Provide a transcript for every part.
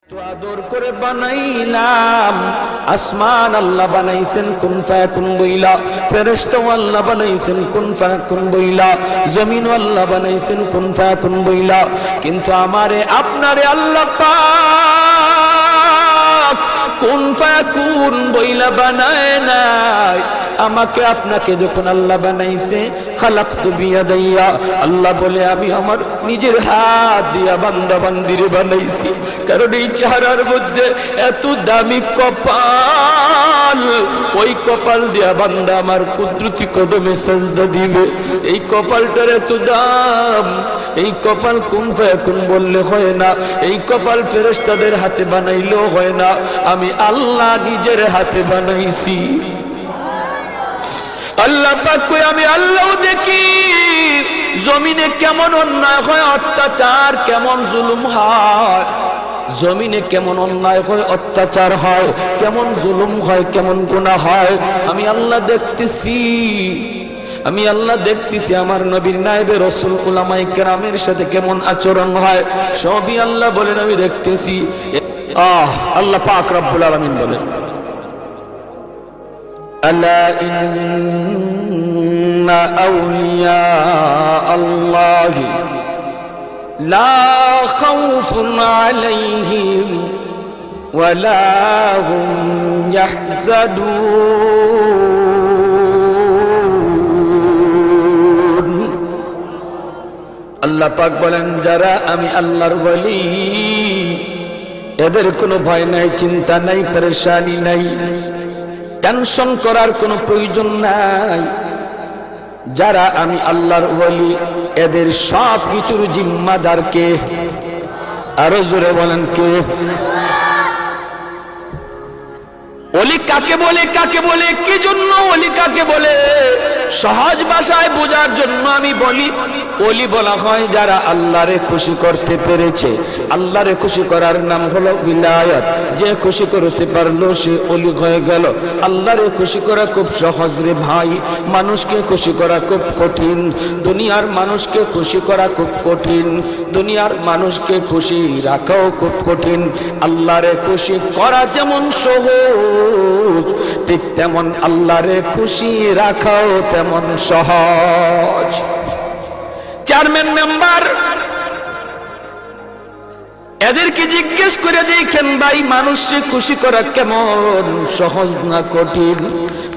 তো আদর করে বানাইলাম আসমান আল্লাহ বানাইছেন কুন ফায়াকুন বইলা, ফেরেশতা আল্লাহ বানাইছেন কুন ফায়াকুন বইলা, জমিন আল্লাহ বানাইছেন কুন ফায়াকুন বইলা। কিন্তু আমারে আপনারে আল্লাহ পাক কুন ফায়াকুন বইলা বানায় নাই। আমাকে আপনাকে যখন আল্লাহ বানাইছে খালাকতু বিয়াদাইয়া, আল্লাহ বলে আমি আমার নিজের হাত দিয়া বান্দা বান্দিরে বানাইছি। কারণ এই চেহারার মধ্যে এত দামি কপাল, ওই কপাল দিয়া বান্দা আমার কুদরতি কদমে সাজদা দিবে। এই কপালটার এত দাম, এই কপাল কুন ফায়াকুন বললে হয় না, এই কপাল ফেরেশতাদের হাতে বানাইলেও হয় না, আমি আল্লাহ নিজের হাতে বানাইছি। আল্লাহ পাক কই আমি আল্লাহ দেখি জমিনে কেমন অন্যায় হয়, অত্যাচার কেমন জুলুম হয়, জমিনে কেমন অন্যায় হয়, অত্যাচার হয়, কেমন জুলুম হয়, কেমন গুনাহ হয়, আমি আল্লাহ দেখতেছি। আমি আল্লাহ দেখতেছি আমার নবীর নায়েবে রাসূল উলামায়ে কেরামের সাথে কেমন আচরণ হয়, সবই আল্লাহ বলেন আমি দেখতেছি। আল্লাহ পাক রব্বুল আলামিন বলেন ألا إن أولياء الله لا خوف عليهم ولا هم يحزنون। আল্লাহ পাক বলেন যারা আমি আল্লাহর ওলি এদের কোনো ভয় নাই, চিন্তা নাই, পেরেশানি নাই, টেনশন করার কোনো প্রয়োজন নাই। যারা আমি আল্লাহর ওলি এদের সব কিছুর জিম্মাদার কে? আরো জোরে বলেন কে? ওলি কাকে বলে, কাকে বলে, কি জন্য ওলি কাকে বলে? সহজ ভাষায় বোঝার জন্য আমি বলি ওলি বলা হয় যারা আল্লাহরে খুশি করতে পেরেছে। আল্লাহরে খুশি করার নাম হলো বিলায়াত। যে খুশি করতে পারলো সে ওলি হয়ে গেল। আল্লাহরে খুশি করা খুব সহজ রে ভাই, মানুষকে খুশি করা খুব কঠিন। দুনিয়ার মানুষকে খুশি করা খুব কঠিন, দুনিয়ার মানুষকে খুশি রাখাও খুব কঠিন। আল্লাহরে খুশি করা যেমন সহজ, ঠিক তেমন আল্লাহরে খুশি রাখাও তেমন সহজ। চেয়ারম্যান মেম্বার এদেরকে জিজ্ঞেস করে দেখেন ভাই মানুষকে খুশি করা কেমন সহজ না কঠিন?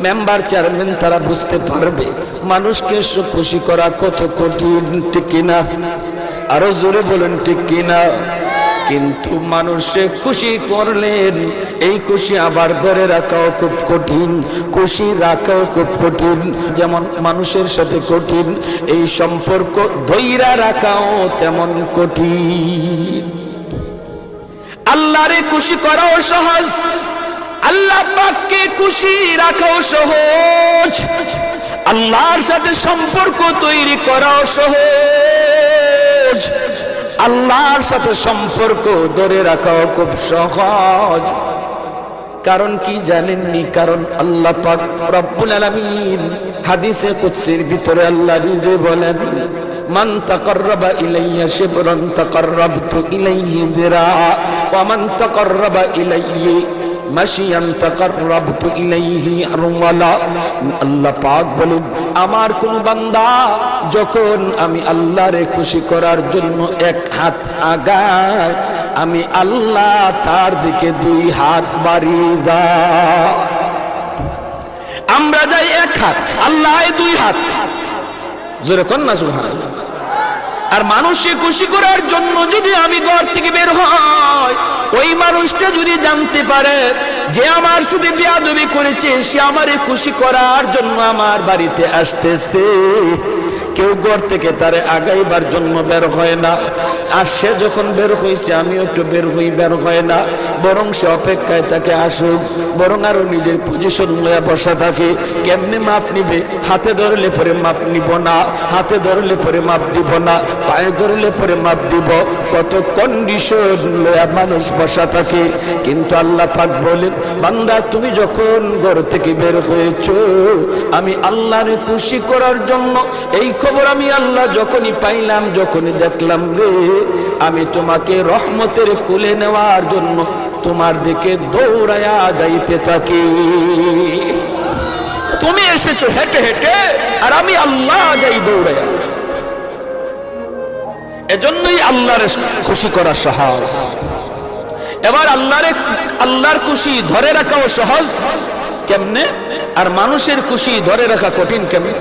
মেম্বার চেয়ারম্যান তারা বুঝতে পারবে মানুষকে খুশি করা কত কঠিন, ঠিক কিনা? আরো জোরে বলেন ঠিক কিনা? কিন্তু মানুষকে খুশি করলেন এই খুশি আবার ধরে রাখাও খুব কঠিন, খুশি রাখাও খুব কঠিন। যেমন মানুষের সাথে কঠিন এই সম্পর্ক ধৈর্য রাখাও তেমন কঠিন। আল্লাহরে খুশি করাও সহজ, আল্লাহ পাককে খুশি রাখাও সহজ, আল্লাহর সাথে সম্পর্ক তৈরি করাও সহজ, আল্লাহর সাথে সম্পর্ক ধরে রাখাও খুব সহজ। কারণ কি জানেননি? কারণ আল্লাহ পাক রব্বুল আলামিন হাদিসে কুদসির ভিতরে আল্লাহ নিজে বলেন মান তাকাররাবা ইলাইয়া শিবরান তাকাররাবতু ইলাইহি যিরাআ ওয়া মান তাকাররাবা ইলাইহি মাশিয়ান তাকাররাবতু ইলাইহি আরওয়ালা। আল্লাহ পাক বলেন আমার কোন বান্দা যখন আমি আল্লাহরে খুশি করার জন্য এক হাত আগায়, আমি আল্লাহ তার দিকে দুই হাত বাড়িয়ে যায়। আমরা যাই এক হাত, আল্লাহ দুই হাত। জোরে কোন না সুবহানাল্লাহ। আর মানুষকে খুশি করার জন্য যদি আমি ঘর থেকে বের হই, ওই মানুষটা যদি জানতে পারে যে আমার সাথে বেয়াদবি করেছে, সে আমারে খুশি করার জন্য আমার বাড়িতে আসতেছে, কেউ ঘর থেকে তারে আগাইবার জন্য বের হয় না। আর সে যখন বের হয়েছে আমিও একটু বের হই, বের হয় না, বরং সে অপেক্ষায় তাকে আসুক, বরং আরো নিজের পজিশন নিয়ে বসা থাকে। কেমনে মাপ নিবে? হাতে ধরলে পরে মাপ নিব না, হাতে ধরলে পরে মাপ দিব না, পায়ে ধরলে পরে মাপ দিব, কত কন্ডিশন লয়া মানুষ বসা থাকে। কিন্তু আল্লাহ পাক বলেন বান্দা তুমি যখন ঘর থেকে বের হয়েছো, আমি আল্লাহরে খুশি করার জন্য এই খবর আমি আল্লাহ যখনই পাইলাম, যখনই দেখলাম রে, আমি তোমাকে রহমতের কোলে নেওয়ার জন্য তোমার দিকে দৌড়ায়া যাইতে থাকি। তুমি এসেছো হেঁটে হেঁটে, আর আমি আল্লাহ যাই দৌড়ায়া। এজন্যই আল্লাহর খুশি করা সহজ। এবার আল্লাহর খুশি ধরে রাখাও সহজ কেমনে, আর মানুষের খুশি ধরে রাখা কঠিন কেমনে?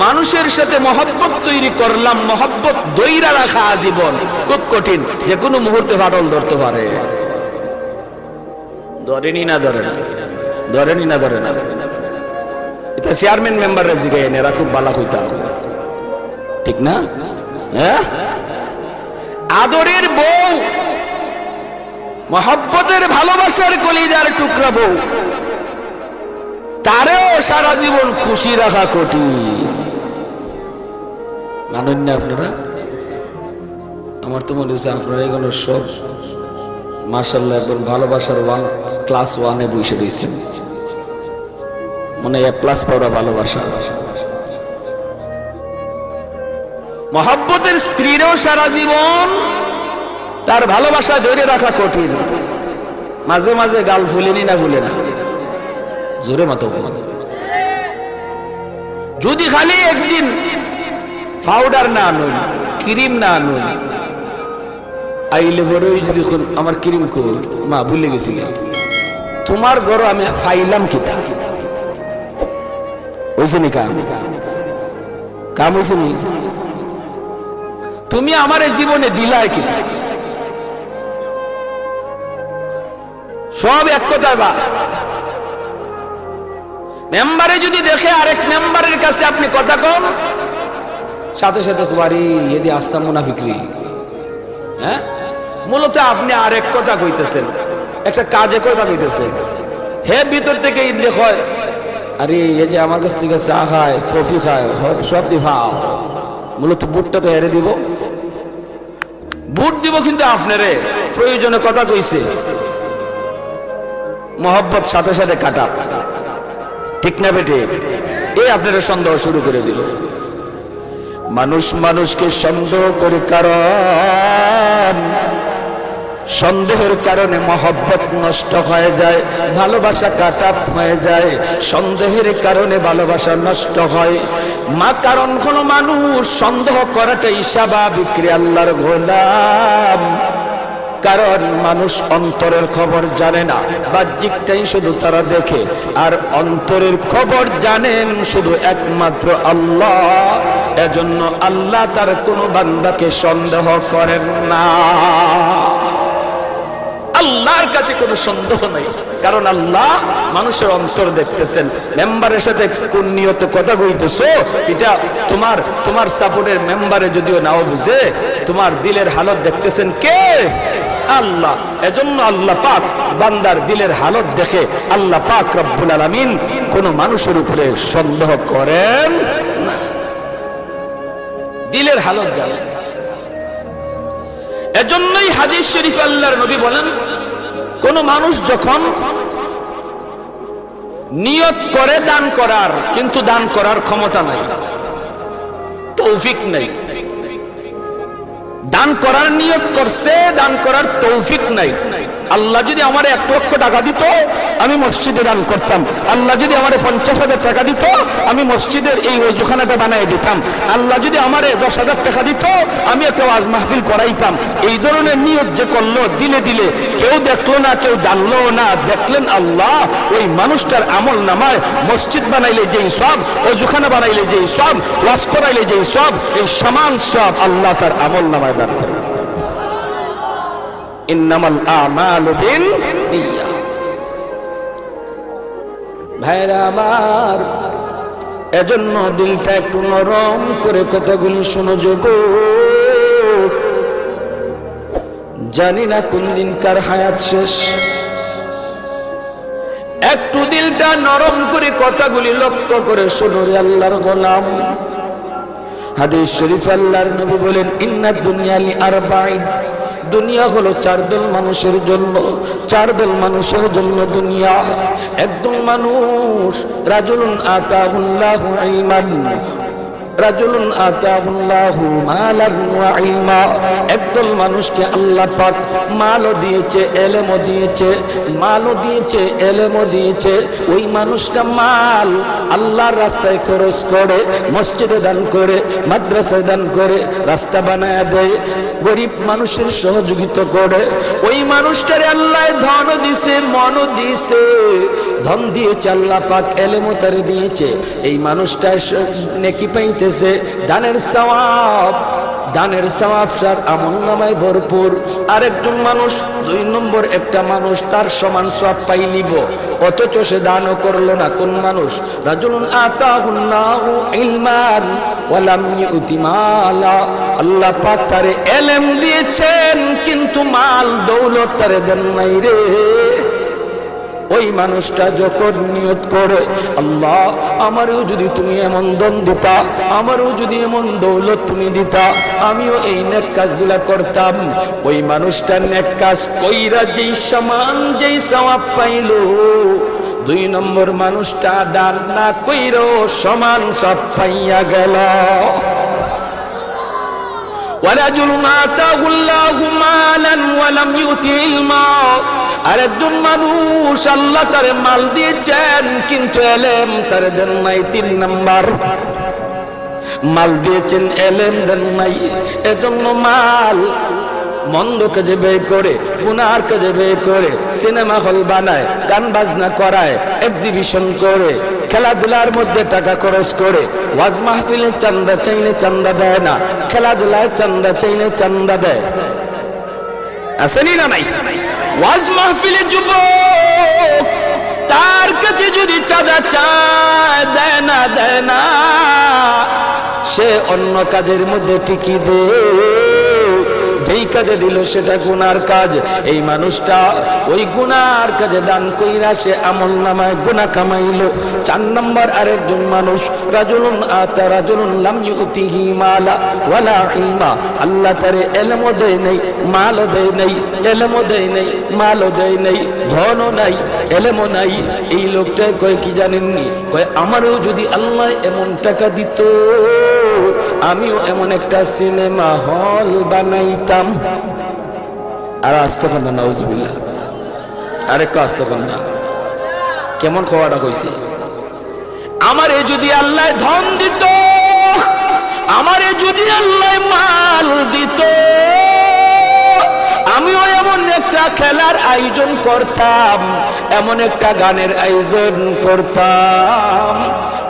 মানুষের সাথে মহব্বত তৈরি করলাম, মহব্বত দইরা রাখা আজীবন খুব কঠিন, যে কোনো মুহূর্তে ফাটল ধরতে পারে। ধরেনি না ধরে না, ধরেনি না ধরে না। এটা চেয়ারম্যান মেম্বাররা জিগাই এরা খুব বালা হইতাম, ঠিক না? হ্যাঁ, আদরের বউ, মহব্বতের ভালোবাসার কলিজার টুকরা বউ, তারেও সারা জীবন খুশি রাখা কঠিন। মানেন না আপনারা? আমার তো মনে হচ্ছে আপনারা এগুলো সব মাশাআল্লাহ একদম ভালোবাসার ক্লাস 1-এ বসে রয়েছেন, মনে A+ পাওয়া ভালোবাসা। মহব্বতের স্ত্রীরও সারা জীবন তার ভালোবাসা ধরে রাখা কঠিন। মাঝে মাঝে গাল ফুলেনি না ফুলে না, জোরে মতো। যদি খালি একদিন পাউডার না আনুন, ক্রিম না আনুন, আইলে পরে যদি আমার ক্রিম কই মা ভুলে গেছি, তোমার ঘর আমি ফাইলাম কিতা হয়েছে নি? কাম হয়েছে নি? তুমি আমার জীবনে দিলাই কি? সব এক কথায় বা মেম্বারে যদি দেখে আরেক মেম্বারের কাছে আপনি কথা কন, সাথে সাথে কুমারী এদি আস্তা মুনাফিকরি। হ্যাঁ, মূলত আপনি আরেক কথা কইতেছেন, একটা কাজে কথা কইতেছেন। হে ভিতর থেকে ইদলে কয়, আরে এই যে আমার কাছ থেকে চা খায়, কফি খায়, সব দিফাও, মূলত বুটটা তো হেরে দিব, বুট দিব, কিন্তু আপনারে প্রয়োজনে কথা কইছে, মহব্বত সাথে সাথে কাটা, ঠিক না বেটে? এই আপনারা সন্দেহ শুরু করে দিল। মানুষ মানুষকে সন্দেহ করে, কারণ সন্দেহের কারণে মহব্বত নষ্ট হয়ে যায়, ভালোবাসা কাটা হয়ে যায়, সন্দেহের কারণে ভালোবাসা নষ্ট হয়। কারণ হলো মানুষ সন্দেহ করাটাই স্বাভাবিক রে আল্লাহর গোলাম। কারণ মানুষ অন্তরের খবর জানে না, বাহ্যিকটাই শুধু তারা দেখে, আর অন্তরের খবর জানেন শুধু একমাত্র আল্লাহ। এজন্য আল্লাহ তার কোনো বান্দাকে সন্দেহ করেন না। আল্লাহর কাছে কোনো সন্দেহ নেই, কারণ আল্লাহ মানুষের অন্তর দেখতেছেন। মেম্বারের সাথে কোন নিয়তে কথা কইতেছো, এটা তোমার সাপোর্টের মেম্বারে যদিও নাও বুঝে, তোমার দিলের হালত দেখতেছেন কে? আল্লাহ। এজন্য আল্লাহ পাক বান্দার দিলের হালত দেখে আল্লাহ পাক রব্বুল আলামিন কোন মানুষের উপরে সন্দেহ করেন না, দিলের হালত জানেন। এজন্যই হাদিস শরীফে আল্লাহর নবী বলেন, কোন মানুষ যখন নিয়ত করে দান করার, কিন্তু দান করার ক্ষমতা নাই, তৌফিক নাই, দান করার নিয়ত করছে, দান করার তৌফিক নাই। আল্লাহ যদি আমার 1 লক্ষ টাকা দিত, আমি মসজিদে দান করতাম। আল্লাহ যদি আমার 50,000 টাকা দিত, আমি মসজিদের এই ওযুখানাটা বানিয়ে দিতাম। আল্লাহ যদি আমার 10,000 টাকা দিত, আমি একটা ওয়াজ মাহফিল করাইতাম। এই ধরনের নিয়ত যে করলো দিলে দিলে, কেউ দেখলো না, কেউ জানলো না, দেখলেন আল্লাহ, ওই মানুষটার আমল নামায় মসজিদ বানাইলে যেই সব, ওযুখানা বানাইলে যেই সব, ওয়াজ করাইলে যেই সব, এই সমান সব আল্লাহ তার আমল নামায় দান করে। ইন্নামাল আমালু বিন্নিয়াহ। ভাইরা আমার, এজন্য দিলটা একটু নরম করে কথাগুলি শোনো যুবক। জানি না কোন দিন কার হায়াত শেষ, একটু দিলটা নরম করে কথাগুলি লক্ষ্য করে শোনো রে আল্লাহর গোলাম। হাদিস শরীফ আল্লাহর নবী বলেন, ইন্নাদ দুনিয়া লিআরবাঈন, দুনিয়া হলো 4 দল মানুষের জন্য, 4 দল মানুষের জন্য দুনিয়া। একদল মানুষ, রাজুলুন আতাহুল্লাহু ইলমান রাজুলুন আতাহুল্লাহু মালান ওয়া ইলমা, একদল মানুষকে আল্লাহ পাক মালও দিয়েছে, ইলমও দিয়েছে, মালও দিয়েছে, ইলমও দিয়েছে। ওই মানুষটা মাল আল্লাহর রাস্তায় খরচ করে, মসজিদে দান করে, মাদ্রাসায় দান করে, রাস্তা বানায় দেয়, গরিব মানুষের সহযোগিতা করে। ওই মানুষটারে আল্লাহ ধন দিয়েছে, মনও দিয়েছে, ধন দিয়েছে আল্লাহ পাক, ইলমও তারে দিয়েছে। এই মানুষটা নেকি পাইতেছে, দানের সওয়াব, দানের সওয়াব তার আমলনামায় ভরপুর। আরেকজন মানুষ, 2 নম্বর একটা মানুষ তার সমান সওয়াব পাইলিব, অথচ সে দানও করলো না। কোন মানুষ? রাজুলুন আতাহুল্লাহু ইলমান ওয়া লাম ইউতি মালা, আল্লাহ পাক তারে ইলম দিয়েছেন কিন্তু মাল দৌলত তারে দেন নাই রে। ওই মানুষটা যখন নিয়ত করে, আল্লাহ আমারও যদি তুমি এমন ধন দিতা, আমারও যদি এমন দৌলত তুমি দিতা, আমিও এই নেক কাজগুলা করতাম। ওই মানুষটা নেক কাজ কইরা যেই সমান যেই সওয়াব পাইল, 2 নম্বর মানুষটা দান না কইরো সমান সব পাইয়া গেল। ওয়ারাজুলুন আতাহুল্লাহু মালান ওয়া লাম ইউতি ইলমা, আরেকজন মানুষ আল্লাহ তারে মাল দিয়েছেন কিন্তু ইলম তারে দেন নাই। 3 নাম্বার, মাল দিয়েছেন ইলম দেন নাই, এজন্য মাল মন্দ কাজে ব্যয় করে, গুনার কাজে ব্যয় করে, সিনেমা হল বানায়, গান বাজনা করায়, এক্সিবিশন করে, খেলাধুলার মধ্যে টাকা খরচ করে, ওয়াজ মাহফিলে চান্দা চাইলে চান্দা দেয় না, খেলাধুলায় চান্দা চাইলে চান্দা দেয়। আসেনি না নাই? ওয়াজ মাহফিলে যুবক তার কাছে যদি চাঁদা চায়, দেয় না, দেয় না, সে অন্য কাজের মধ্যে টিকি দেয়। যেই কাজে দিল সেটা গুনার কাজ। এই মানুষটা ওই গুনার কাজে দান কইরা সে আমল নামায় গুনাহ কামাইলো। 4 নম্বর আরেকজন মানুষ, রাজুলুন আতা রাজুলুন লাম ইউতিহি মালা ওয়ালা ইলমা, আল্লাহ তারে ইলমও দেয় নাই, মালও দেয় নাই, ইলমও দেয় নাই, মালও দেয় নাই, ধনও নাই, ইলমও নাই। এই লোকটা কয় কি জানেননি? কয় আমারও যদি আল্লাহ এমন টাকা দিত, আমিও এমন একটা সিনেমা হল বানাইতাম। আর আস্তাগফিরুল্লাহ, নাউজুবিল্লাহ, আরেকটু আস্তাগফিরুল্লাহ। কেমন খাওয়াটা কইছে? আমারে যদি আল্লাহ ধন দিত, আমারে যদি আল্লাহ মাল দিত, আমিও এমন একটা খেলার আয়োজন করতাম, এমন একটা গানের আয়োজন করতাম।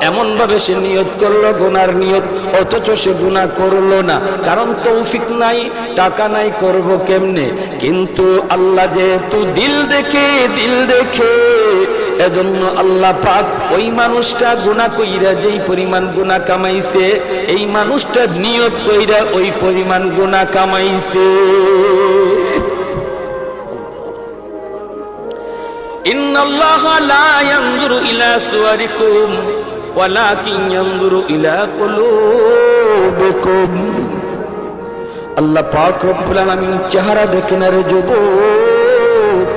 এমন ভাবে সে নিয়ত করলো গুনার নিয়ত, অথচ সে গুনাহ করলো না, কারণ তৌফিক নাই, টাকা নাই, করব কেমনে? কিন্তু আল্লাহ যেহেতু দিল দেখে, দিল দেখে, এজন্য আল্লাহ পাক ওই মানুষটা গুনাহ কইরা যেই পরিমাণ গুনাহ কামাইছে, এই মানুষটা নিয়ত কইরা ওই পরিমাণ গুনাহ কামাইছে। ইন্নাল্লাহা লা ইয়ানজুরু ইলা সুওয়ারিকুম ওয়ালাকিন ইয়ানজুরু ইলা কুলুবিকুম। আল্লাহ পাক রব্বুল আলামিন চেহারা দেখেন রে যুবক,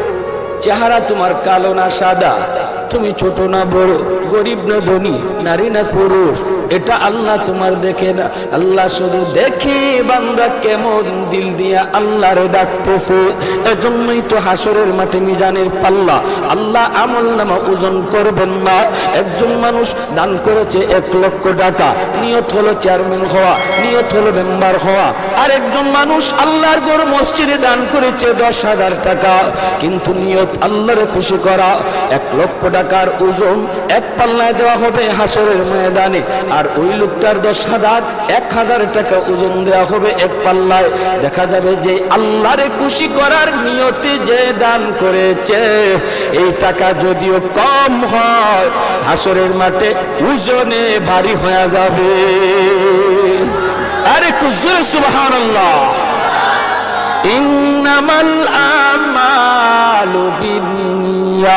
চেহারা তোমার কালো না সাদা, তুমি ছোট না বড়, গরিব না ধনী, নারী না পুরুষ, এটা আল্লাহ তোমার দেখে না। আল্লাহ শুধু দেখে বান্দা কেমন দিল দিয়া আল্লাহরে ডাকতেছে। এজন্যই তো হাসরের মাঠে মিজানের পাল্লা আল্লাহ আমল নামা ওজন করবেন না। একজন মানুষ দান করেছে 1 লক্ষ টাকা, নিয়ত হলো চেয়ারম্যান হওয়া, নিয়ত হলো মেম্বার হওয়া। আর একজন মানুষ আল্লাহর ঘর মসজিদে দান করেছে 10,000 টাকা, কিন্তু নিয়ত আল্লাহরে খুশি করা। 1 লক্ষ টাকার ওজন 1 পাল্লায় দেওয়া হবে হাসরের ময়দানে, আর ওই লোকটার 10,000 টাকা ওজন দেওয়া হবে 1 পাল্লায়। দেখা যাবে যে আল্লাহরে খুশি করার নিয়তে যে দান করেছে, এই টাকা যদিও কম হয়, হাসরের মাঠে ওজনে ভারী হয়ে যাবে। আরে একটু জোরে সুবহানাল্লাহ। ইন্নামাল আমালু বিন্নিয়াত,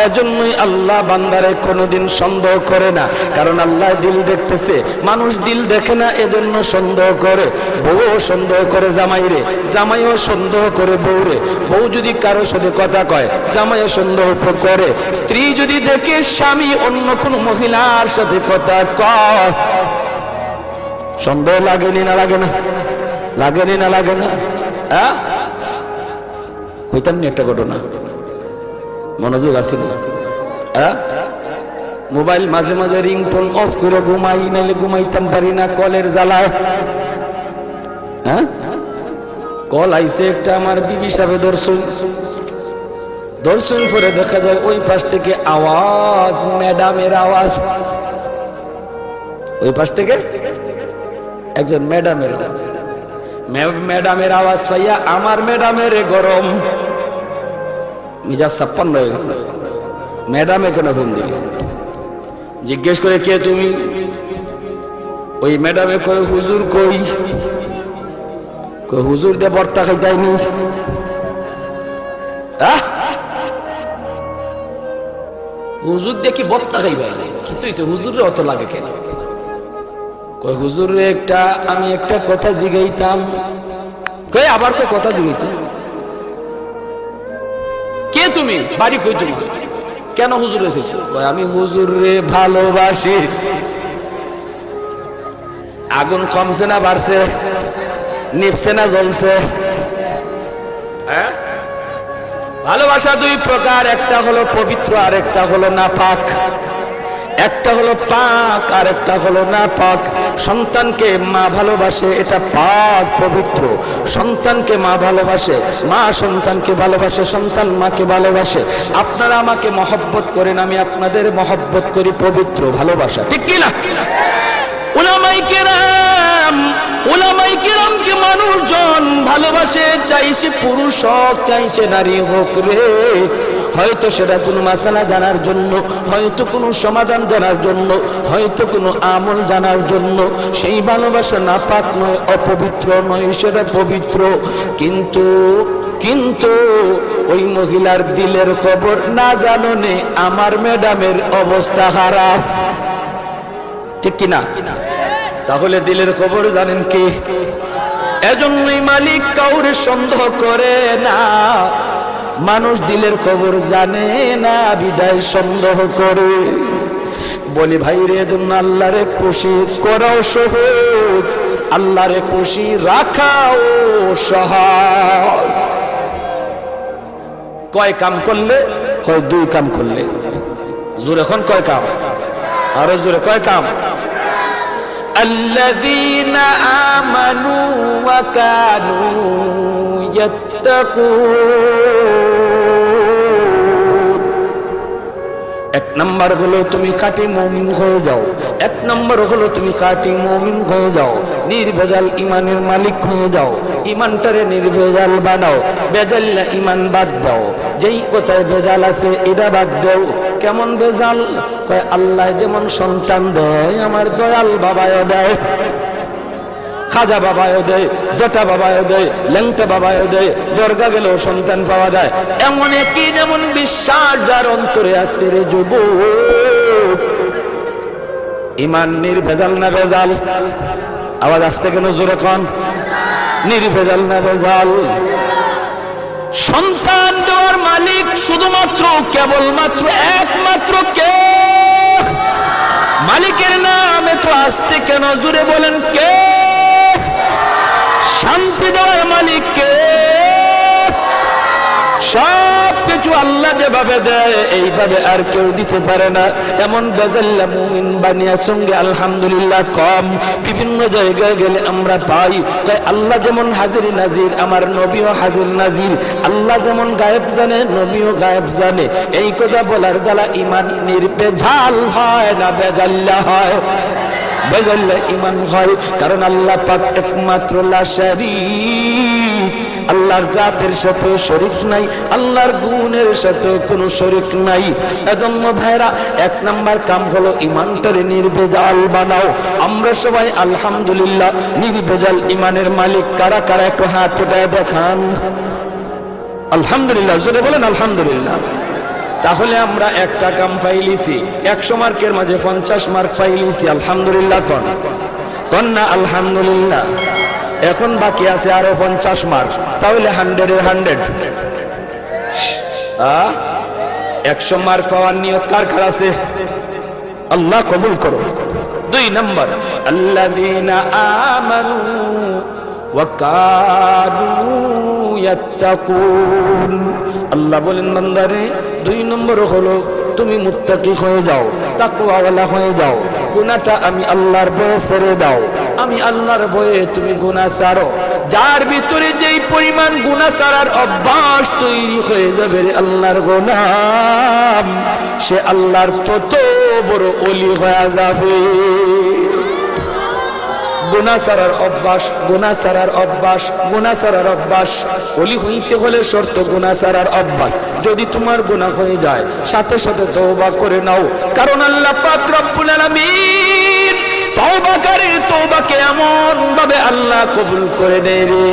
এজন্যই আল্লাহ বান্দারে কোনোদিন সন্দেহ করে না, কারণ আল্লাহ দিল দেখতেছে, মানুষ দিল দেখে না, এজন্য সন্দেহ করে। বউ সন্দেহ করে জামাইরে, জামাইও সন্দেহ করে বউরে। বউ যদি কারো সাথে কথা কয়, জামাইও সন্দেহ করে। স্ত্রী যদি দেখে স্বামী অন্য কোনো মহিলার সাথে কথা কয়, সন্দেহ লাগেনি না লাগে না? লাগেনি না লাগে না? হ্যাঁ, কইতাম নি একটা ঘটনা, মনোযোগ আছে না? হ্যাঁ, মোবাইল মাঝে মাঝে রিংটোন অফ করে ঘুমাই, নাইলে ঘুমাইতাম পারি না কলের জ্বালায়। হ্যাঁ, কল আইছে একটা, আমার বিবি সাহেব দর্শন করে দেখা যায় ওই পাশ থেকে আওয়াজ, ম্যাডামের আওয়াজ। ওই পাশ থেকে একজন ম্যাডামের আওয়াজ, ম্যাডামের আওয়াজ পাইয়া আমার ম্যাডামের গরম মিজাজ 56 হয়ে গেছে। ম্যাডামে কেন ফোন দিল? জিজ্ঞেস করে কে তুমি? ওই ম্যাডামে কই হুজুর কই? হুজুর দিয়ে বর্তা খাইতাইনি। হুজুর দিয়ে কি বর্তা খাইবাই? কিন্তু হুজুরে অত লাগে কেন? কই হুজুর একটা আমি একটা কথা জিগাইতাম। কই আবার কই কথা জিগাইতাম? কে তুমি? বাড়ি কই তুমি? কেন হুজুর এসেছো? কই আমি হুজুরে ভালোবাসি। আগুন কমছে না বাড়ছে? নিপছে না জ্বলছে? হ্যাঁ, ভালোবাসা দুই প্রকার, একটা হলো পবিত্র আর একটা হলো নাপাক। একটা হলো পাক আর একটা হলো নাপাক। সন্তানকে মা ভালোবাসে, এটা পাক পবিত্র। সন্তানকে মা ভালোবাসে, মা সন্তানকে ভালোবাসে, সন্তান মাকে ভালোবাসে। আপনারা আমাকে মহব্বত করেন, আমি আপনাদের মহব্বত করি, পবিত্র ভালোবাসা, ঠিক কি না? উলামায়ে কেরামকে মানুষজন ভালোবাসে, চাইছে পুরুষ হোক চাইছে নারী হোক রে। হয়তো সেটা কোনো মাসালা জানার জন্য, হয়তো কোনো সমাধান জানার জন্য, হয়তো কোনো আমল জানার জন্য। সেই ভালোবাসা নাপাক নয়, অপবিত্র নয়, সেটা পবিত্র। কিন্তু ওই মহিলার দিলের খবর না জাননে আমার ম্যাডামের অবস্থা খারাপ, ঠিক কিনা? তাহলে দিলের খবর জানেন কি? এজন্যই মালিক কাউরে সন্দেহ করে না। মানুষ দিলের খবর জানে না, বিদায় সন্দেহ করে। বলি ভাই রে, এজন্য আল্লাহরে খুশি করাও সহজ, আল্লাহরে খুশি রাখাও সহজ। কয় কাম করলে? কয় দুই কাম করলে। জোরে এখন কয় কাম? আরো জোরে কয় কাম? الذين آمنوا وكانوا يتقون। এক নম্বর হলো তুমি খাঁটি মুমিন হয়ে যাও। এক নম্বর হলো তুমি খাঁটি মুমিন হয়ে যাও, নির্ভেজাল ইমানের মালিক হয়ে যাও। ইমানটারে নির্ভেজাল বানাও, বেজাল ইমান বাদ দাও। যেই কোথায় ভেজাল আছে এটা বাদ দাও। কেমন ভেজাল? কয় আল্লাহ যেমন সন্তান দেয়, আমার দয়াল বাবাও দেয়, খাজা বাবাও দেয়, জটা বাবাও দেয়, ল্যাংটা বাবাও দেয়। দরগা গেলেও সন্তান পাওয়া যায়। এমন একই যেমন বিশ্বাস যার অন্তরে আছে রে যুবক। ইমান নির্ভেজাল না ভেজাল? আওয়াজ আসতে কেন জোরে কন? নির্ভেজাল না ভেজাল? সন্তান দেওয়ার মালিক শুধুমাত্র কেবলমাত্র একমাত্র কে? মালিকের নাম এত আসতে কেন? জুড়ে বলেন কে? শান্তি দেওয়ার মালিক কে? সব কিছু আল্লাহ যেভাবে দেয় এইভাবে আর কেউ দিতে পারে না। এমন বেজাল্লা মুমিন বানিয়ার সঙ্গে আলহামদুলিল্লাহ কম। বিভিন্ন জায়গায় গেলে আমরা পাই তাই আল্লাহ যেমন হাজির নাজির, আমার নবীও হাজির নাজির। আল্লাহ যেমন গায়েব জানে, নবীও গায়েব জানে। এই কথা বলার দ্বারা ইমান নির্ভেজাল হয় না বেজাল্লা হয়? বেজাল্লা ইমান হয়, কারণ আল্লাহ পাক একমাত্র লা শারীক। আল্লাহর জাতের সাথে শরীক নাই, আল্লাহর গুণের সাথে কোনো শরীক নাই। এজন্য ভাইরা এক নাম্বার কাম হলো ইমানটারে নির্ভেজাল বানাও। আমরা সবাই আলহামদুলিল্লাহ নির্ভেজাল ইমানের মালিক কারা কারা একটু হাত উঠায় দেখান। আলহামদুলিল্লাহ জোরে বলেন আলহামদুলিল্লাহ। তাহলে আমরা একটা কাম পাইলিছি, 100 মার্কের মাঝে 50 মার্ক পাইলিছি। আলহামদুলিল্লাহ কোন না আলহামদুলিল্লাহ। এখন বাকি আছে আরো 50 মার্ক, তাহলে 100 এর 100। 100 মার্ক পাওয়ার নিয়ত কার কার আছে? আল্লাহ কবুল করো। 2 নম্বর, আল্লাযীনা আমানু ওয়া কানু ইয়াত্তাকুন। আল্লাহ বলেন বান্দারে 2 নম্বর হলো তুমি মুত্তাকি হয়ে যাও, তাকওয়াওয়ালা হয়ে যাও। গুনাহটা আমি আল্লাহর ভয়ে ছেড়ে দাও। আমি আল্লাহর ভয়ে তুমি গুনাহ ছাড়ো। যার ভিতরে যেই পরিমাণ গুনাহ ছাড়ার অভ্যাস তৈরি হয়ে যাবে রে আল্লাহর গোলাম, সে আল্লাহর তত বড় ওলি হয়ে যাবে। গুনাহ ছাড়ার অভ্যাস, গুনাহ ছাড়ার অভ্যাস, গুনাহ ছাড়ার অভ্যাস। ওলি হইতে হলে শর্ত গুনাহ ছাড়ার অভ্যাস। যদি তোমার গুনাহ হয়ে যায় সাথে সাথে তওবা করে নাও, কারণ আল্লাহ পাক রব্বুল আলামিন তওবাকারী তওবাকে এমন ভাবে আল্লাহ কবুল করে দেয় রে,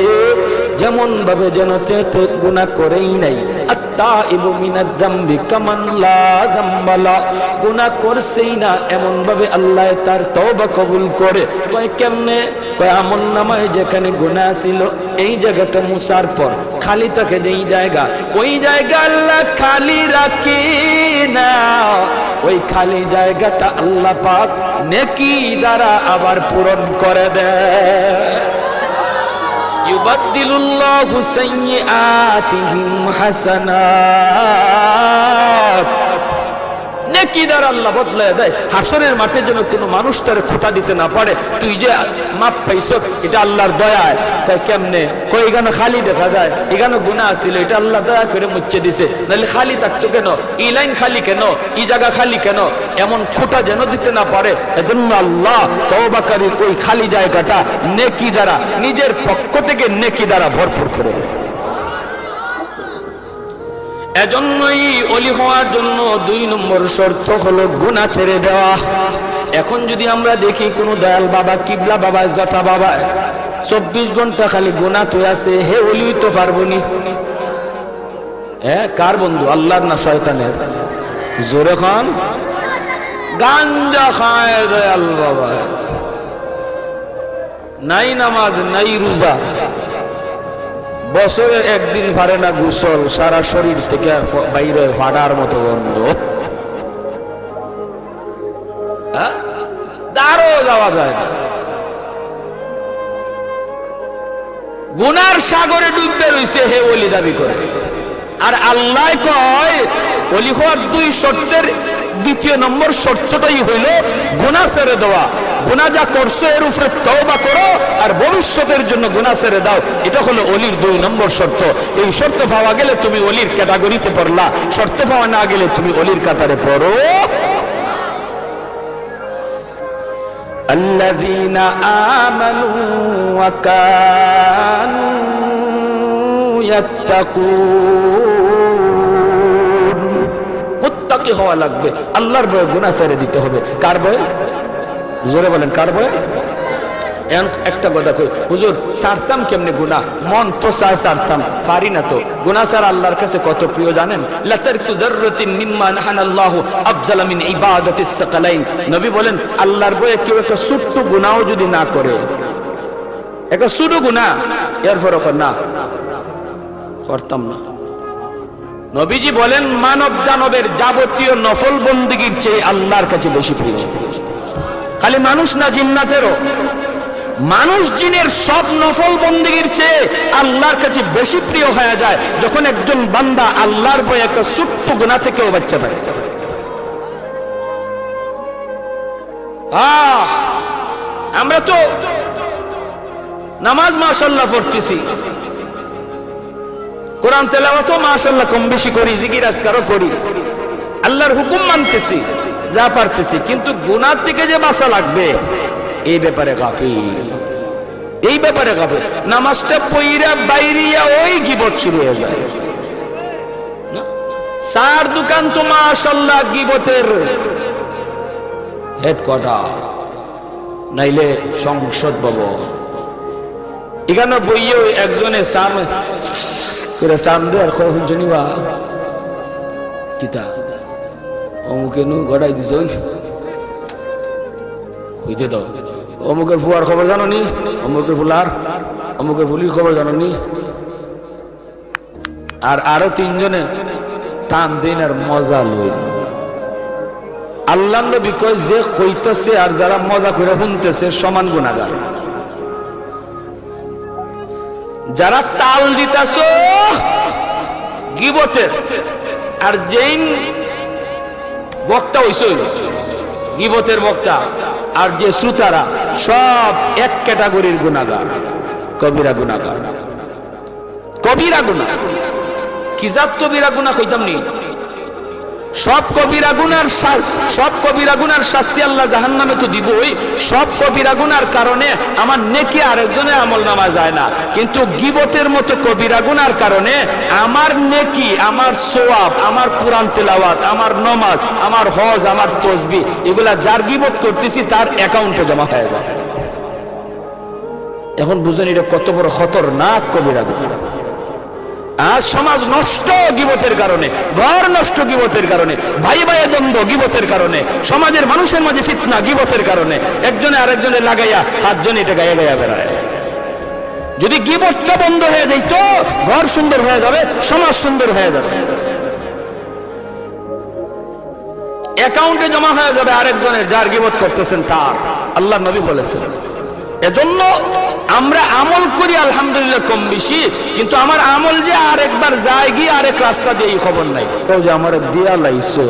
যেমন ভাবে যেন চেতে গুনাহ করেই নাই। আত্তাইবু মিনাজ যামবি কামান লা যামবা লা, গুনাহ করছেই না এমন ভাবে আল্লাহ তার তওবা কবুল করে। কয় কেমনে? কয় আমল নামায় যেখানে গুনাহ ছিল এই জায়গাটা মুছার পর খালি থাকে যেই জায়গা, ওই জায়গা আল্লাহ খালি রাখে না। ওই খালি জায়গাটা আল্লাহ পাক নেকি দ্বারা আবার পূরণ করে দেয়। ইউবাদদিলুল্লাহু সাইয়্যাতিহিম হাসানাত। নেকি দ্বারা আল্লাহ বদলায় দেয়। হাসরের মাঠে যেন কোনো মানুষ তার খোঁটা দিতে না পারে। তুই যে মাপ পাইছ এটা আল্লাহর দয়ায়। কয় কেমনে? কয় এখানে খালি দেখা যায়, এখানে গুনাহ ছিল, এটা আল্লাহ দয়া করে মুছে দিছে। তাহলে খালি থাকতো কেন? এই লাইন খালি কেন? এই জায়গা খালি কেন? এমন খোঁটা যেন দিতে না পারে। এজন্য আল্লাহ তওবাকারীর ওই খালি জায়গাটা নেকি দ্বারা, নিজের পক্ষ থেকে নেকি দ্বারা ভরপুর করে দেয়। এজন্যই ওলি হওয়ার জন্য 2 নম্বর শর্ত হলো গুনাহ ছেড়ে দেওয়া। এখন যদি আমরা দেখি কোন দয়াল বাবা, কিবলা বাবা, জটা বাবা 24 ঘন্টা খালি গুনাহ তো আছে, হে ওলি তো পারবো নি? কার বন্ধু, আল্লাহর না শয়তানের? জোরে খান। গাঞ্জা খায় দয়াল বাবা, নাই নামাজ নাই রোজা, বছরে একদিন পারে না গোসল, সারা শরীর থেকে বাইরে ফাটার মতো গন্ধ। দাঁড়ও যাওয়া যায় না, গুনার সাগরে ডুববে রইছে, হে ওলি দাবি করে। আর আল্লাহ কয় ওলি হওয়ার 2 শর্তের 2 নম্বর শর্তটাই হইল গুনাহ ছেড়ে দেওয়া। গুনাহ যা করছো এর উপরে তওবা করো আর ভবিষ্যতের জন্য গুনাহ ছেড়ে দাও। এটা হলো ওলির 2 নম্বর শর্ত। এই শর্ত পাওয়া গেলে তুমি ওলির ক্যাটাগরিতে পড়লা, শর্ত পাওয়া না গেলে তুমি ওলির কাতারে পড়ো। আল্লাযীনা আমানু ওয়া কানু ইয়াত্তাকুন। মুত্তাকি হওয়া লাগবে, আল্লাহর ভয়ে গুনাহ ছেড়ে দিতে হবে। কার ভয়ে? জোরে বলেন, কার ভয়ে? একটা কথা কই, হুজুর ছাড়তাম কেমনে গুনাহ? মন তো চায় ছাড়তাম, পারি না তো। গুনাহ ছাড়া আল্লাহর কাছে কত প্রিয় জানেন? লাতারকু যাররাতিন মিম্মা নাহানাল্লাহু আফজালা মিন ইবাদাতিস সাকালাইন। নবী বলেন আল্লাহর ভয়ে কেউ একটা ছোট্ট গুনাহও যদি না করে, একটা ছোট গুনাহ এরপর না করতাম না। নবীজি বলেন মানব দানবের যাবতীয় নফল বন্দেগীর চেয়ে আল্লাহর কাছে বেশি প্রিয়। খালি মানুষ না, জিন্নাতেরও। মানুষ জিনের সব নফল বন্দেগীর চেয়ে আল্লাহর কাছে বেশি প্রিয় হয়ে যায় যখন একজন বান্দা আল্লাহর ভয়ে একটা ছোট্ট গুনাহ থেকেও বাঁচতে পারে। আমরা তো নামাজ মাশাআল্লাহ পড়তেছি, কোরআন তেলাওয়াতও মাশাআল্লাহ কম বেশি করি, জিকির আজকারও করি, আল্লাহর হুকুম মানতেছি যা পারতেছি, কিন্তু গুনাহ থেকে যে বাঁচা লাগবে এই ব্যাপারে গাফিল। এই ব্যাপারে গাফিল। নামাজটা পইরা বাইরিয়া ওই গীবত শুরু হয়ে যায়। চার দোকান তো মাশাআল্লাহ গীবতের হেডকোয়ার্টার, নাইলে সংসদ ভবন। এখানে বইয়ে একজনে সামনে করে টান দেয় আর কখন জানিবা কিতা অমুকে নু গড়াই দিছ হইতে দাও। অমুকের ফুয়ার খবর জানো নি? অমুকের ফুলার অমুকের ফুলির খবর জানো নি? আর আরো তিনজনে টান দিন আর মজা লই। আল্লাহ নবী কয় যে কইতেছে আর যারা মজা করে শুনতেছে সমান গুনাহগার। যারা তাল দিতেছ গীবতের, আর যেই বক্তা হইছে গীবতের বক্তা আর যে শ্রোতারা সব এক ক্যাটাগরির গুনাহগার, কবিরা গুনাহগার। কবিরা গুনাহ কি জাত কবিরা গুনাহ কইতাম নি? সব কবিরা গুনার শাস্তি আল্লাহ জাহান্নামে তো দিবই। সব কবিরা গুনার কারণে আমার নেকি আরেকজনের আমল নামা যায় না, কিন্তু গীবতের মতো কবিরা গুনার কারণে আমার নেকি, আমার সওয়াব, আমার কুরআন তেলাওয়াত, আমার নামাজ, আমার হজ, আমার তাসবিহ এগুলা যার গীবত করতেছি তার অ্যাকাউন্টে জমা হয়ে যায়। এখন বুঝেন এটা কত বড় খতরনাক কবিরা গুনাহ। আজ সমাজ নষ্ট গীবতের কারণে, ঘর নষ্ট গীবতের কারণে, ভাই ভাইয়ে দ্বন্দ্ব গীবতের কারণে, সমাজের মানুষের মাঝে ফিতনা গীবতের কারণে, একজনে আরেকজনে লাগাইয়া পাঁচজন এটা গায়ে গায়ে বেড়ায়। যদি গীবতটা বন্ধ হয়ে যাইতো ঘর সুন্দর হয়ে যাবে, সমাজ সুন্দর হয়ে যাবে, অ্যাকাউন্টে জমা হয়ে যাবে আরেকজনের, যার গীবত করতেছেন তার। আল্লাহ নবী বলেছেন। এজন্য আমরা আমল করি আলহামদুলিল্লাহ কম বেশি, কিন্তু আমার আমল যে আরেকবার যায় গিয়ে আরেক রাস্তা দিয়ে খবর নাই। তো যে আমার দিয়া লাইছো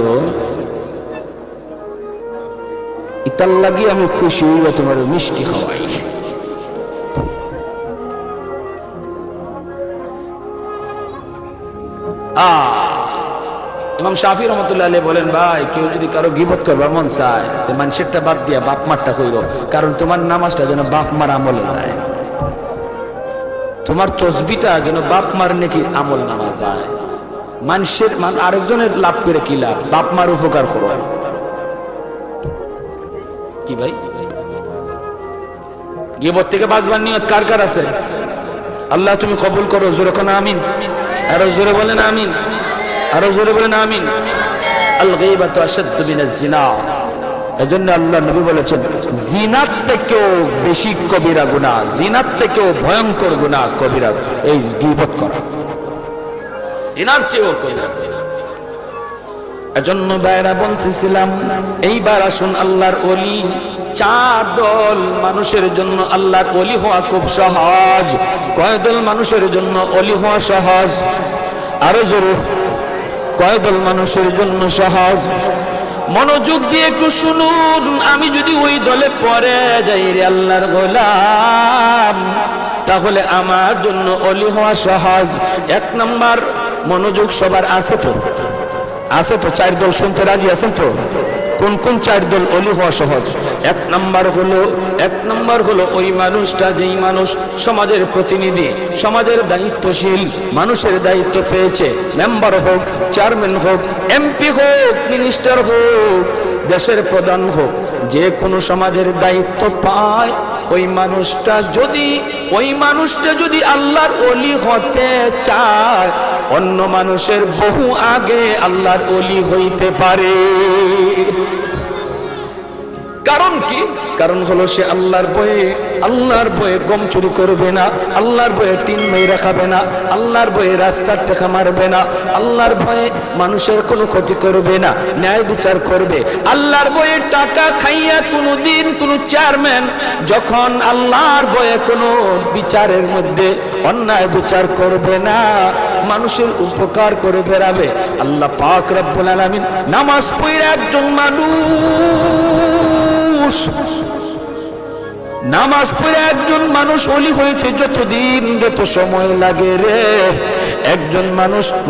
ইতার লাগি আমি খুশি হইব, তোমার মিষ্টি খাওয়াই। ইমাম শাফি রহমতুল্লাহ আলাইহি বলেন, ভাই কেউ যদি কারো গীবত করবার মন চায় তো মানুষেরটা বাদ দিয়া বাপ মারটা কইরো, কারণ তোমার নামাজটা যেন বাপ মার আমলে যায়, তোমার তসবিটা যেন বাপ মার নাকি আমল নামা যায়। মানুষের আরেকজনের লাভ করে কি লাভ? বাপ মার উপকার করো কি ভাই? গীবত থেকে বাঁচবার নিয়ত কার কার আছে? আল্লাহ তুমি কবুল করো। জোরে কোন আমিন, আরো জোরে বলেন আমিন, আরো জোরে বলেন আমিন। আল গীবাতু আশাদ্দু মিনাজ জিনা। এজন্য আল্লাহ নবী বলেছেন জিনার থেকেও বেশি কবিরা গুনাহ, জিনার থেকেও ভয়ঙ্কর গুনাহ কবিরা এই গীবত করা, জিনার চেয়েও কবিরা। এজন্য বাইরা বলতেছিলাম এইবার আসুন আল্লাহর ওলি চার দল মানুষের জন্য আল্লাহর ওলি হওয়া খুব সহজ। কয় দল মানুষের জন্য ওলি হওয়া সহজ? আরো জোরে, কয় দল মানুষের জন্য সহজ? মনোযোগ দিয়ে একটু শুনুন। আমি যদি ওই দলে পড়ে যাই রে আল্লাহর গোলাম, তাহলে আমার জন্য ওলি হওয়া সহজ। এক নাম্বার, মনোযোগ সবার আছে তো? আছে তো? চার দল শুনতে রাজি আছেন তো? কোন কোন চার দল ওলি হওয়া সহজ? এক নাম্বার হলো ওই মানুষটা, যেই মানুষ সমাজের প্রতিনিধি, সমাজের দায়িত্বশীল, মানুষের দায়িত্ব পেয়েছে, মেম্বার হোক, চেয়ারম্যান হোক, এমপি হোক, মিনিস্টার হোক, দেশের প্রধান হোক, যে কোনো সমাজের দায়িত্ব পায়, ওই মানুষটা যদি আল্লাহর ওলি হতে চায়, অন্য মানুষের বহু আগে আল্লাহর ওলি হইতে পারে। কারণ কি? কারণ হলো সে আল্লাহর ভয়ে গম চুরি করবে না, আল্লাহর ভয়ে টিন মেরে খাবে না, আল্লাহর ভয়ে রাস্তার থেকে মারবে না, আল্লাহর ভয়ে মানুষের কোনো ক্ষতি করবে না, ন্যায় বিচার করবে। আল্লাহর ভয়ে টাকা খাইয়া কোনোদিন কোনো চেয়ারম্যান যখন আল্লাহর ভয়ে কোনো বিচারের মধ্যে অন্যায় বিচার করবে না, মানুষের উপকার করে বেড়াবে। আল্লাহ পাক রব্বুল আলামিন নামাজ পড়ে একজন মানুষ ওলি হইতে যত সময় লাগে রে, একজন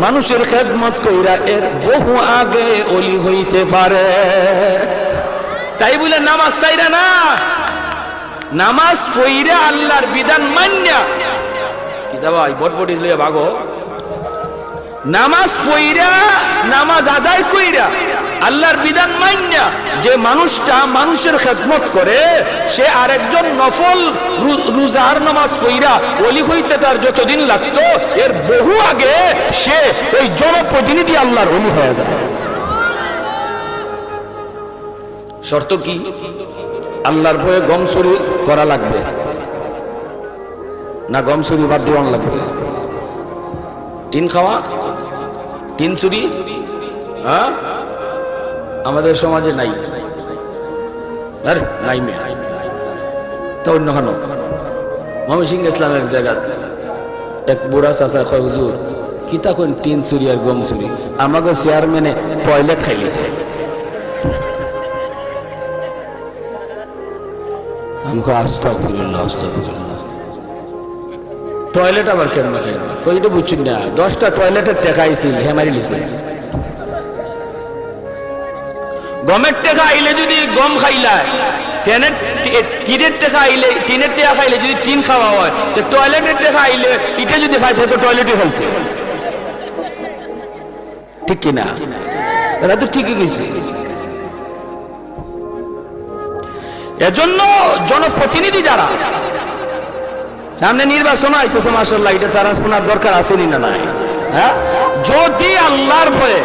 মানুষের খেদমত কইরা এর বহু আগে ওলি হইতে পারে। তাই বলে নামাজ চাইরা না, নামাজ পইরা আল্লাহর বিধান মান্যা কি দাবাই বটবটি লইয়া ভাগো, নামাজ পইরা নামাজ আদায় কইরা আল্লাহর বিধান মান্যা যে মানুষটা মানুষের খেদমত করে, সে আরেকজন নফল রোজার নামাজ পইরা ওলি হইতে তার যতদিন লাগতো এর বহু আগে সে ওই জনপ্রতিনিধি আল্লাহর ওলি হয়ে যায়। শর্ত কি? আল্লাহর ভয়ে গম চুরি করা লাগবে না গম চুরি বাদ দেওয়ান লাগবে? টিন খাওয়া, টিন চুরি হ্যাঁ আমাদের সমাজে নাই। আরে নাই মেয়ে তো অন্য খান ময়মনসিংহ ইসলাম এক জায়গা এক বুড়া চাচা কয় হুজুর কিতা কোন টিন চুরি আর গম চুরি, আমাকে চেয়ারম্যানে টয়লেট খাইলিছে। টয়লেট আবার কেমন খাইল কইটা বুঝছেন না? 10টা টয়লেটের টেকা আইছিল হেমারি লিছে। গমের টেকা আইলে যদি গম খাইলায়, টিনের টেকা আইলে টিনের টেকা খাইলে যদি টিন খাওয়া হয়, তো টয়লেটের টেকা আইলে এটা যদি খাইতে তো টয়লেটে খাইছে, ঠিক কিনা? এরা তো ঠিকই কইছে। এজন্য জনপ্রতিনিধি যারা সামনে নির্বাচন আইতেছে, মাশাআল্লাহ, এটা তারা শোনার দরকার আছে না নাই? হ্যাঁ, যদি আল্লাহর ভয়ে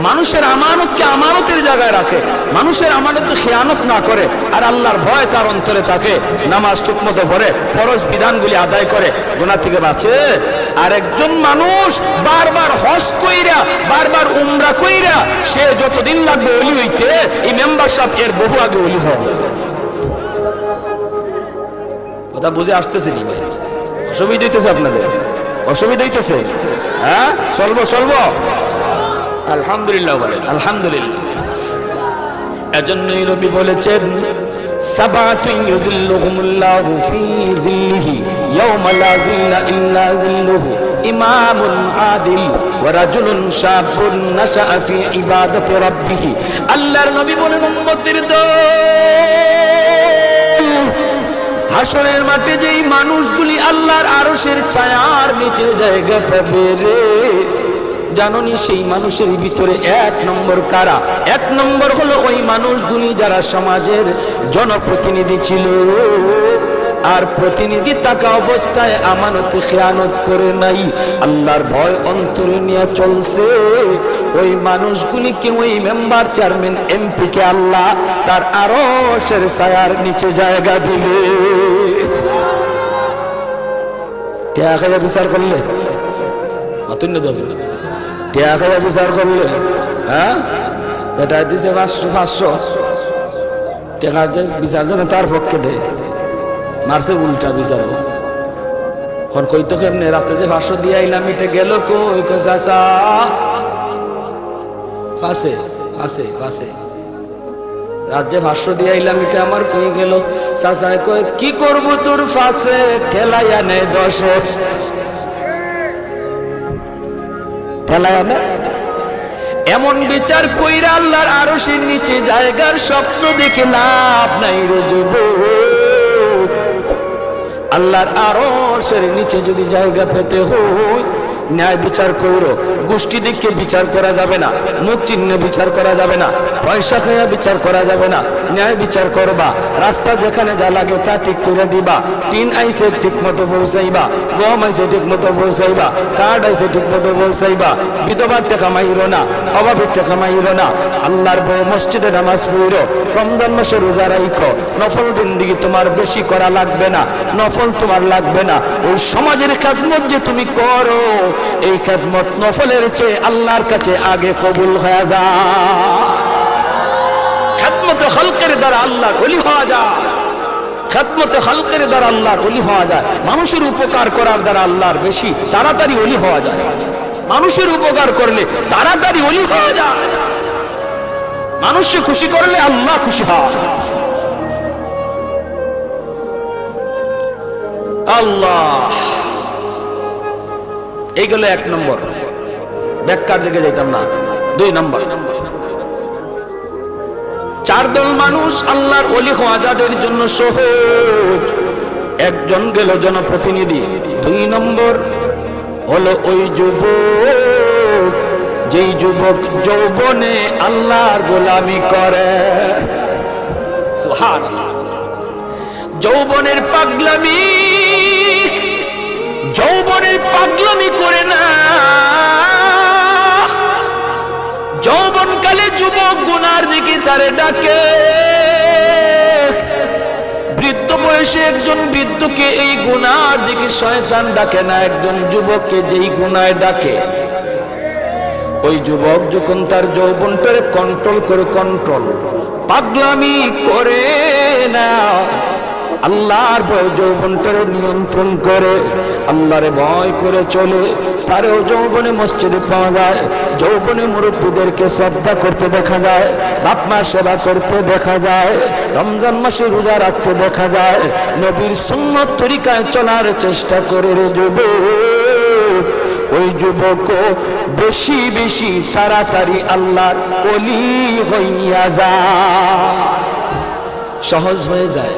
মানুষের আমানতকে আমানতের জায়গায় রাখে, মানুষের আমানতকে খেয়ানত না করে, আর আল্লাহর ভয় তার অন্তরে থাকে, নামাজ ঠিকমতো পড়ে, ফরজ বিধানগুলি আদায় করে, গুনাহ থেকে বাঁচে। আর একজন মানুষ বারবার হজ কইরা বারবার উমরা কইরা সে যতদিন লাগবে ওলি হইতে, এই মেম্বার সাহেব এর বহু আগে ওলি হবে। কথা বুঝে আসতেছে নি? অসুবিধা হইতেছে আপনাদের? অসুবিধা হইতেছে? হ্যাঁ, চলবো চলবো আলহামদুলিল্লাহ বলেন আলহামদুলিল্লাহ। এজন্যই নবী বলেছেন সাবাতুন ইউযিল্লুহুমুল্লাহু ফি যিল্লিহি ইয়াওমা লা যিল্লা ইল্লা যিল্লুহু, ইমামুন আদিল ওয়া রাজুলুন শাবুন নাশাআ ফি ইবাদাতি রাব্বিহ। আল্লাহর নবী বলেন উম্মতের দল, হাসরের মাঠে যেই মানুষগুলি আল্লাহর আরশের ছায়ার নিচে জায়গা পাবে রে, জানোনি সেই মানুষের ভিতরে 1 নম্বর কারা? 1 নম্বর হলো ওই মানুষগুলি যারা সমাজের জনপ্রতিনিধি ছিল, আর প্রতিনিধি থাকা অবস্থায় আমানতে খেয়ানত করে নাই, আল্লাহর ভয় অন্তরে নিয়ে চলছে। ওই মানুষগুলিকে, ওই মেম্বার, চেয়ারম্যান, এমপি কে আল্লাহ তার আরশের ছায়ার নিচে জায়গা দিবে। টাকা বিচার করলে অতন্য দেবে না, টাকা বিচার করলে হ্যাঁ এটা দিছে 500 টাকার যে বিচার জন্য তার পক্ষে দেয়, মারছে উল্টা বিচার। এখন কইতো কেমনে রাতে যে 500 দিয়ে আইলাম, এটা গেল কই? চাচা ফাঁসে ফাঁসে ফাঁসে রাত যে 500 দিয়ে আইলাম, এটা আমার কই গেল? চাচা কয় কি করবো তোর ফাঁসে ঠেলাই আনে 10 ঠেলাই আনে। এমন বিচার কইরা আল্লাহর আরশের নিচে জায়গার স্বপ্ন দেখে লাভ নাই রে যুবক। আল্লাহর আরশের নিচে যদি জায়গা পেতে হয়, ন্যায় বিচার করো। গোষ্ঠী দিকে বিচার করা যাবে না, মুখ চিহ্নে বিচার করা যাবে না, পয়সা খাইয়া বিচার করা যাবে না, ন্যায় বিচার করবা। রাস্তা যেখানে যা লাগে তা ঠিক করে দিবা। টিন আইসে ঠিক মতো পৌঁছাইবা, গম আইসে ঠিক মতো পৌঁছাইবা, কার্ড আইসে ঠিক মতো পৌঁছাইবা। বিধবার টাকা মাইরো না, অভাবের টাকা মাইরো না। আল্লাহর বউ মসজিদে নামাজ পড়ো, রমজান মাসে রোজা রাখো। নফল জিন্দেগি তোমার বেশি করা লাগবে না, নফল তোমার লাগবে না। ওই সমাজের খেদমত যে তুমি করো, এই খেদমত নফলের চেয়ে আল্লাহর কাছে আগে কবুল হয়ে যায়। খেদমতে খালকের দ্বারা আল্লাহর ওলি হওয়া যায়, খেদমতে খালকের দ্বারা আল্লাহর ওলি হওয়া যায়। মানুষের উপকার করার দ্বারা আল্লাহর বেশি তাড়াতাড়ি ওলি হওয়া যায়। মানুষের উপকার করলে তাড়াতাড়ি ওলি হওয়া যায়। মানুষকে খুশি করলে আল্লাহ খুশি হয়। আল্লাহ, এইগুলো 1 নম্বর। ব্যাখ্যার দিকে যাইতাম না। 2 নম্বর, 4 দল মানুষ আল্লাহর ওলি হওয়া যাদের জন্য সহজ। একজন গেল জনপ্রতিনিধি। 2 নম্বর হলো ওই যুবক, যেই যুবক যৌবনে আল্লাহর গোলামি করে। সুবহানাল্লাহ। যৌবনের পাগলামি, যৌবনের পাগলামি করে না। যৌবনকালে যুবক গুনার দিকে তারে ডাকে, এই গুনার দিকে শয়তান ডাকে না, একজন যুবককে যেই গুনায় ডাকে, ওই যুবক যখন তার যৌবনটারে কন্ট্রোল করে, পাগলামি করে না, আল্লাহর ভয় যৌবনটারে নিয়ন্ত্রণ করে, আল্লাহরে ভয় করে চলে, তারেও যৌবনে মসজিদে পাওয়া যায়, যৌবনে মুরব্বীদেরকে শ্রদ্ধা করতে দেখা যায়, বাপ মার সেবা করতে দেখা যায়, রমজান মাসে রোজা রাখতে দেখা যায়, নবীর সুন্নত তরিকায় চলার চেষ্টা করে রে যুবক। ওই যুবক বেশি বেশি তাড়াতাড়ি আল্লাহর ওলি হইয়া যায়, সহজ হয়ে যায়,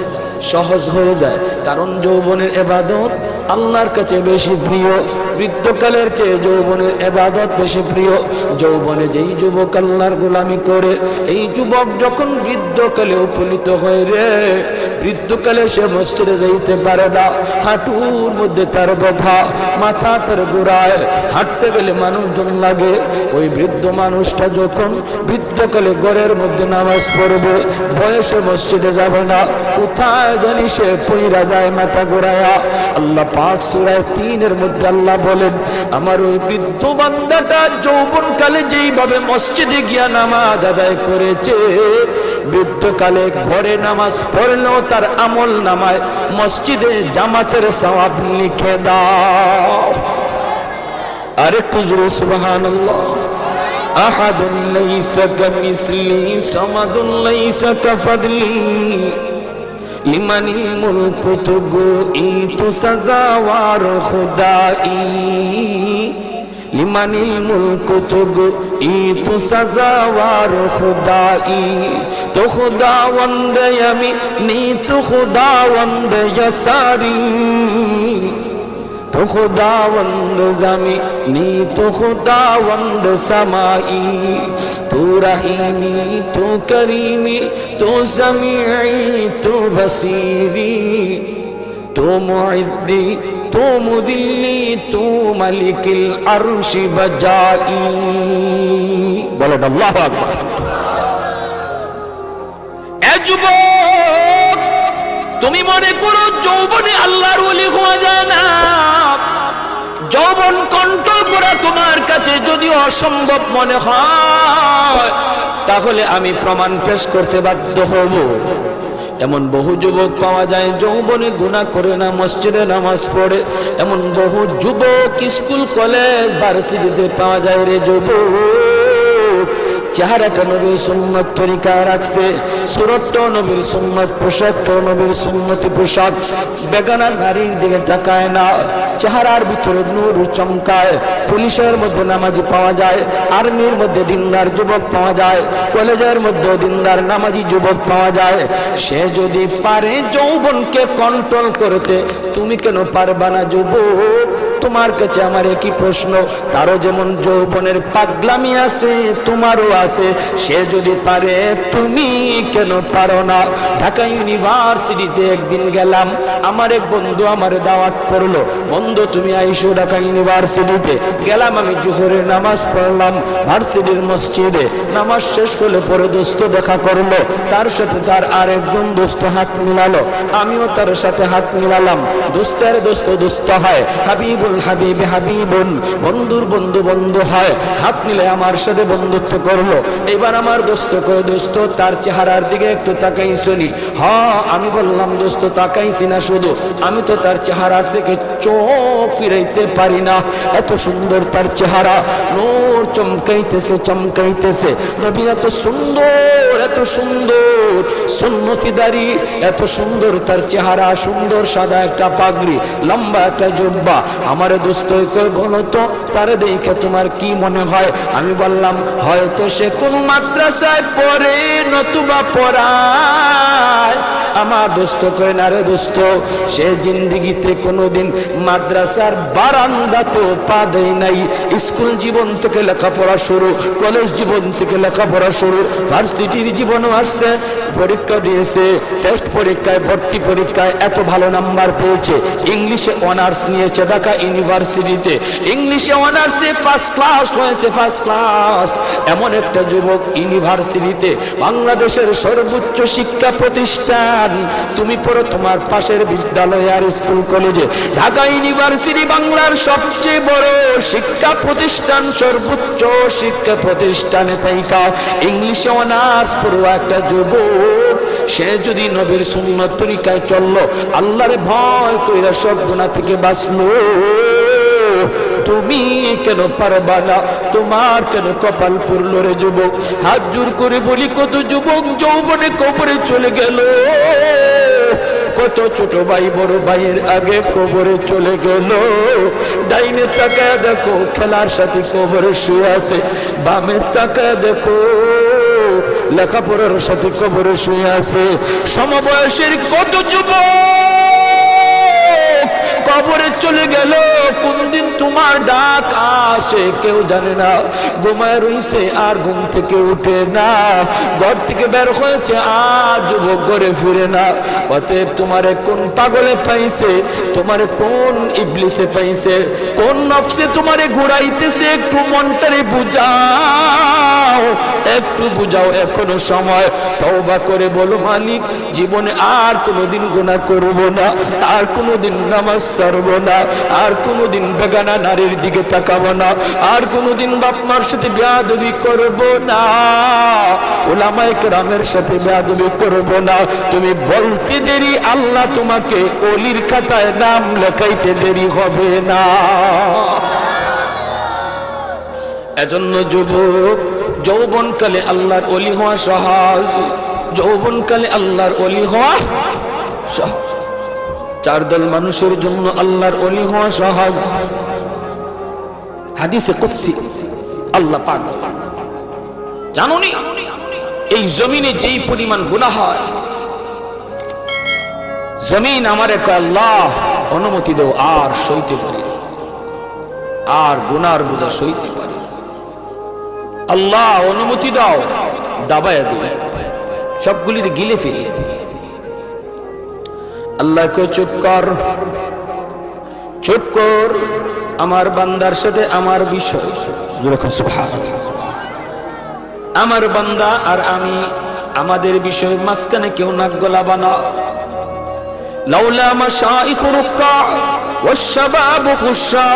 সহজ হয়ে যায়। কারণ যৌবনের ইবাদত আল্লাহর কাছে বেশি প্রিয়, বৃদ্ধকালের চেয়ে যৌবনের ইবাদত বেশি প্রিয়। যৌবনে যেই যুবক আল্লাহর গোলামি করে, এই যুবক যখন বৃদ্ধকালে উপনীত হয় রে, বৃদ্ধকালে সে মসজিদে যাইতে পারে না, হাঁটুর মধ্যে তার ব্যথা, মাথা তার ঘোরায়, হাঁটতে গেলে মানুষজন লাগে। ওই বৃদ্ধ মানুষটা যখন বৃদ্ধকালে ঘরের মধ্যে নামাজ পড়বে, বয়সে মসজিদে যাবে না, কোথায় জানি সে পইরা যায় মাথা ঘোরায়া। আল্লাহ পাক সূরা ৩ মধ্যে আল্লাহ বলেন, আমার ওই বৃদ্ধ বান্দাটা যৌবনকালে যেইভাবে মসজিদে গিয়া নামাজ আদায় করেছে, বৃদ্ধকালে ঘরে নামাজ পড়লেও তার আমল নামায় মসজিদে জামাতের সওয়াব লিখে দাও। আরেকটু জোরে সুবহানাল্লাহ। আহাদুন লাইসা কামিসলি সামাদুন লাইসা কাফাদলি লিমানিল মুলকু তুগুই তু সাজাওয়ার খুদাই, লিমানিল মুলকু তুগুই তু সাজাওয়ার খুদাই, তো খুদাওয়ান্দ আমি নি তো খুদাওয়ান্দ ইয়াসারি, তো খুদাওয়ান্দ জামি নি তো খুদাওয়ান্দ সামাই, তু রহিমি তু করিমি তু সামিঈ তু বসীরি, তু মুইদ্দি তু মুদিল্লি তু মালিকিল আরশি বজাই। বলেন আল্লাহু আকবার। এ যুবক, তুমি মনে করো যৌবনে আল্লাহর ওলি হওয়া যায় না? যৌবন কন্ট্রোল করা তোমার কাছে যদি অসম্ভব মনে হয়, তাহলে আমি প্রমাণ পেশ করতে বাধ্য হব। এমন বহু যুবক পাওয়া যায় যৌবনে গুনাহ করে না, মসজিদে নামাজ পড়ে, এমন বহু যুবক স্কুল কলেজ ভার্সিটিতে পাওয়া যায় রে যুবক। চেহারাটা নবীর সুন্নত তরিকা রাখছে, সুরতটা নবীর সুন্নত, পোশাকটা নবীর সুন্নতি পোশাক, বেগানা নারীর দিকে তাকায় না, চেহারার ভিতরে নূর চমকায়। পুলিশের মধ্যে নামাজি পাওয়া যায়, আর্মির মধ্যে দিনদার যুবক পাওয়া যায়, কলেজের মধ্যে দিনদার নামাজি যুবক পাওয়া যায়। সে যদি পারে যৌবনকে কন্ট্রোল করতে, তুমি কেন পারবা না যুবক? তোমার কাছে আমার একই প্রশ্ন। তারও যেমন যৌবনের পাগলামি আছে, তোমারও আছে। সে যদি পারে, তুমি কেন পারো না? ঢাকা ইউনিভার্সিটিতে একদিন গেলাম, আমার এক বন্ধু আমার দাওয়াত করলো, বন্ধু তুমি আইসো ঢাকা ইউনিভার্সিটিতে। গেলাম, আমি জোহরের নামাজ পড়লাম ভার্সিটির মসজিদে। নামাজ শেষ হলে পরে দোস্ত দেখা করলো, তার সাথে তার আরেকজন দোস্ত হাত মিলালো, আমিও তার সাথে হাত মিলালাম। দোস্তের দোস্ত দোস্ত হয়, হাবিবুল হাবিব হাবিবুন, বন্ধুর বন্ধু বন্ধু হয়। হাত মিলে আমার সাথে বন্ধুত্ব করলো। এবার আমার দোস্ত কয়, দোস্ত তার চেহারার দিকে একটু তাকাইছো নি? হ্যাঁ, আমি বললাম দোস্ত তাকাইছি না, শুধু আমি তো তার চেহারা থেকে চোখ ফিরাইতে পারি না। এত সুন্দর তার চেহারা, নূর চমকাইতেছে চমকাইতেছে। নবী এত সুন্দর, এত সুন্দর, সুন্নতি দাড়ি, এত সুন্দর তার চেহারা, সুন্দর সাদা একটা পাগড়ি, লম্বা একটা জুব্বা। আমার দোস্ত কই, বলো তো তারে দেখে তোমার কি মনে হয়? আমি বললাম হয়তো সে কোন মাদ্রাসায় পড়ে, নতুবা পড়ায়। আমার দোস্ত কই, না রে দোস্ত, সে জিন্দেগিতে কোনোদিন মাদ্রাসার বারান্দাতে পা দেয় নাই। স্কুল জীবন থেকে লেখাপড়া শুরু, কলেজ জীবন থেকে লেখাপড়া শুরু, ভার্সিটির জীবনও আসছে, পরীক্ষা দিয়েছে, টেস্ট পরীক্ষায়, ভর্তি পরীক্ষায় এত ভালো নাম্বার পেয়েছে। ইংলিশে অনার্স নিয়েছে ঢাকা ইউনিভার্সিটিতে, ইংলিশে অনার্সে ফার্স্ট ক্লাস হয়েছে, ফার্স্ট ক্লাস। এমন একটা যুবক ইউনিভার্সিটিতে, বাংলাদেশের সর্বোচ্চ শিক্ষা প্রতিষ্ঠান, মাদ্রাসান, তুমি পড়ো তোমার পাশের বিদ্যালয় আর স্কুল কলেজে। ঢাকা ইউনিভার্সিটি বাংলার সবচেয়ে বড় শিক্ষা প্রতিষ্ঠান, সর্বোচ্চ শিক্ষা প্রতিষ্ঠানে তাইকা ইংলিশে অনার্স পড়ো একটা যুবক, সে যদি নবীর সুন্নত তরিকায় চললো, আল্লাহর ভয় কইরা সব গুনাহ থেকে বাঁচলো, তুমি কেন পারবা না? তোমার কেন কপাল পুরল রে যুবক? হাত জোর করে বলি, কত যুবক যৌবনে কবরে চলে গেল, কত ছোট ভাই বড় ভাইয়ের আগে কবরে চলে গেল। ডাইনে তাকায় দেখো খেলার সাথে কবরে শুয়ে আছে, বামে তাকায় দেখো লেখাপড়ার সাথে কবরে শুয়ে আছে। সমবয়সের কত যুবক কবরে চলে গেল, কোন দিন তোমার ডাক আসে কেউ জানে না। ঘুমায় রইছে আর ঘুম থেকে উঠে না, ঘর থেকে বের হয়েছে আর যুবক ঘরে ফিরে না। অতএব তোমারে কোন পাগলে পাইছে, তোমারে কোন ইবলিসে পাইছে, কোন নফসে তোমারে ঘুরাইতেছে, একটু মনটারে বুঝাও, একটু বুঝাও, এখনো সময়। তওবা করে বলো, মালিক জীবনে আর কোনোদিন গুনাহ করব না, আর কোনোদিন নামাজ ছাড়বো না, আর কোনোদিন বেগানা নারীর দিকে তাকাবো না, আর কোনোদিন বাপ মার সাথে বেয়াদবি করব না, উলামায়ে কেরামের সাথে বেয়াদবি করব না। তুমি বলতে দেরি, আল্লাহ তোমাকে ওলির খাতায় নাম লেখাইতে দেরি হবে না। এজন্য যুবক, যৌবনকালে আল্লাহর ওলি হওয়া সহজ, যৌবনকালে আল্লাহর ওলি হওয়া সহজ। চার দল মানুষের জন্য আল্লাহর ওলি হওয়া সহজ। হাদিসে কুদসি আল্লাহ পাক জানোনি, এই জমিনে যেই পরিমাণ গুনাহ হয়, জমিন আমারে কয় আল্লাহ অনুমতি দাও, আর সইতে পারি, আর গুনার বোঝা সইতে পারি, আল্লাহ অনুমতি দাও, দাবায়া দিও, সবগুলি গিলে ফেলি। আল্লাহ কয় চুপ কর, চুপ কর, আমার বান্দার সাথে আমার বিষয়, আমার বান্দা আর আমি, আমাদের বিষয় মাঝখানে কেউ নাক গলাবা না। লাউলা মাশাইখ রুক্কা والشباب خشا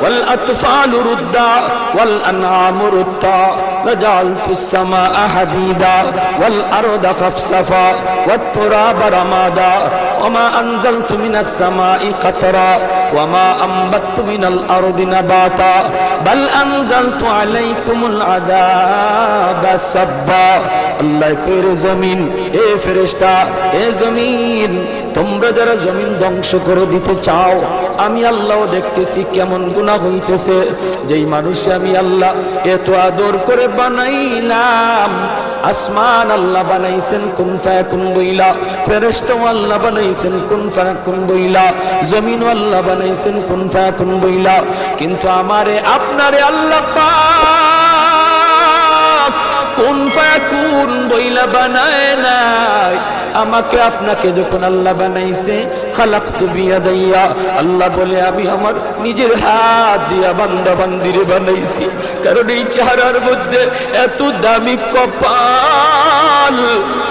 والأطفال ردا والأنعام ردا لجعلت السماء حديدا والأرض خفصفا والتراب رمادا وما أنزلت من السماء قطرا وما أنبت من الأرض نباتا بل أنزلت عليكم العذاب سبا الله কইর জমিন, এ ফেরেশতা, এ জমিন, তোমরা যারা জমিন ধ্বংস করে দিতে চাও, আমি আল্লাহ দেখতেছি কেমন গুনাহ হইতেছে। যেই মানুষ আমি আল্লাহ এত আদর করে বানাইলাম, আসমান আল্লাহ বানাইছেন কুন ফায়াকুন বইলা, ফেরেশতা আল্লাহ বানাইছেন কুন ফায়াকুন বইলা, জমিন আল্লাহ বানাইছেন কুন ফায়াকুন বইলা, কিন্তু আমারে আপনারে আল্লাহ পাক কুন ফায়াকুন বইলা বানায় নাই। আমাকে আপনাকে যখন আল্লাহ বানাইছে, খালাকতু বিয়াদাইয়া, আল্লাহ বলে আমি আমার নিজের হাত দিয়া বান্দা বান্দিরে বানাইছি। কারণ এই চেহারার মধ্যে এত দামি কপাল,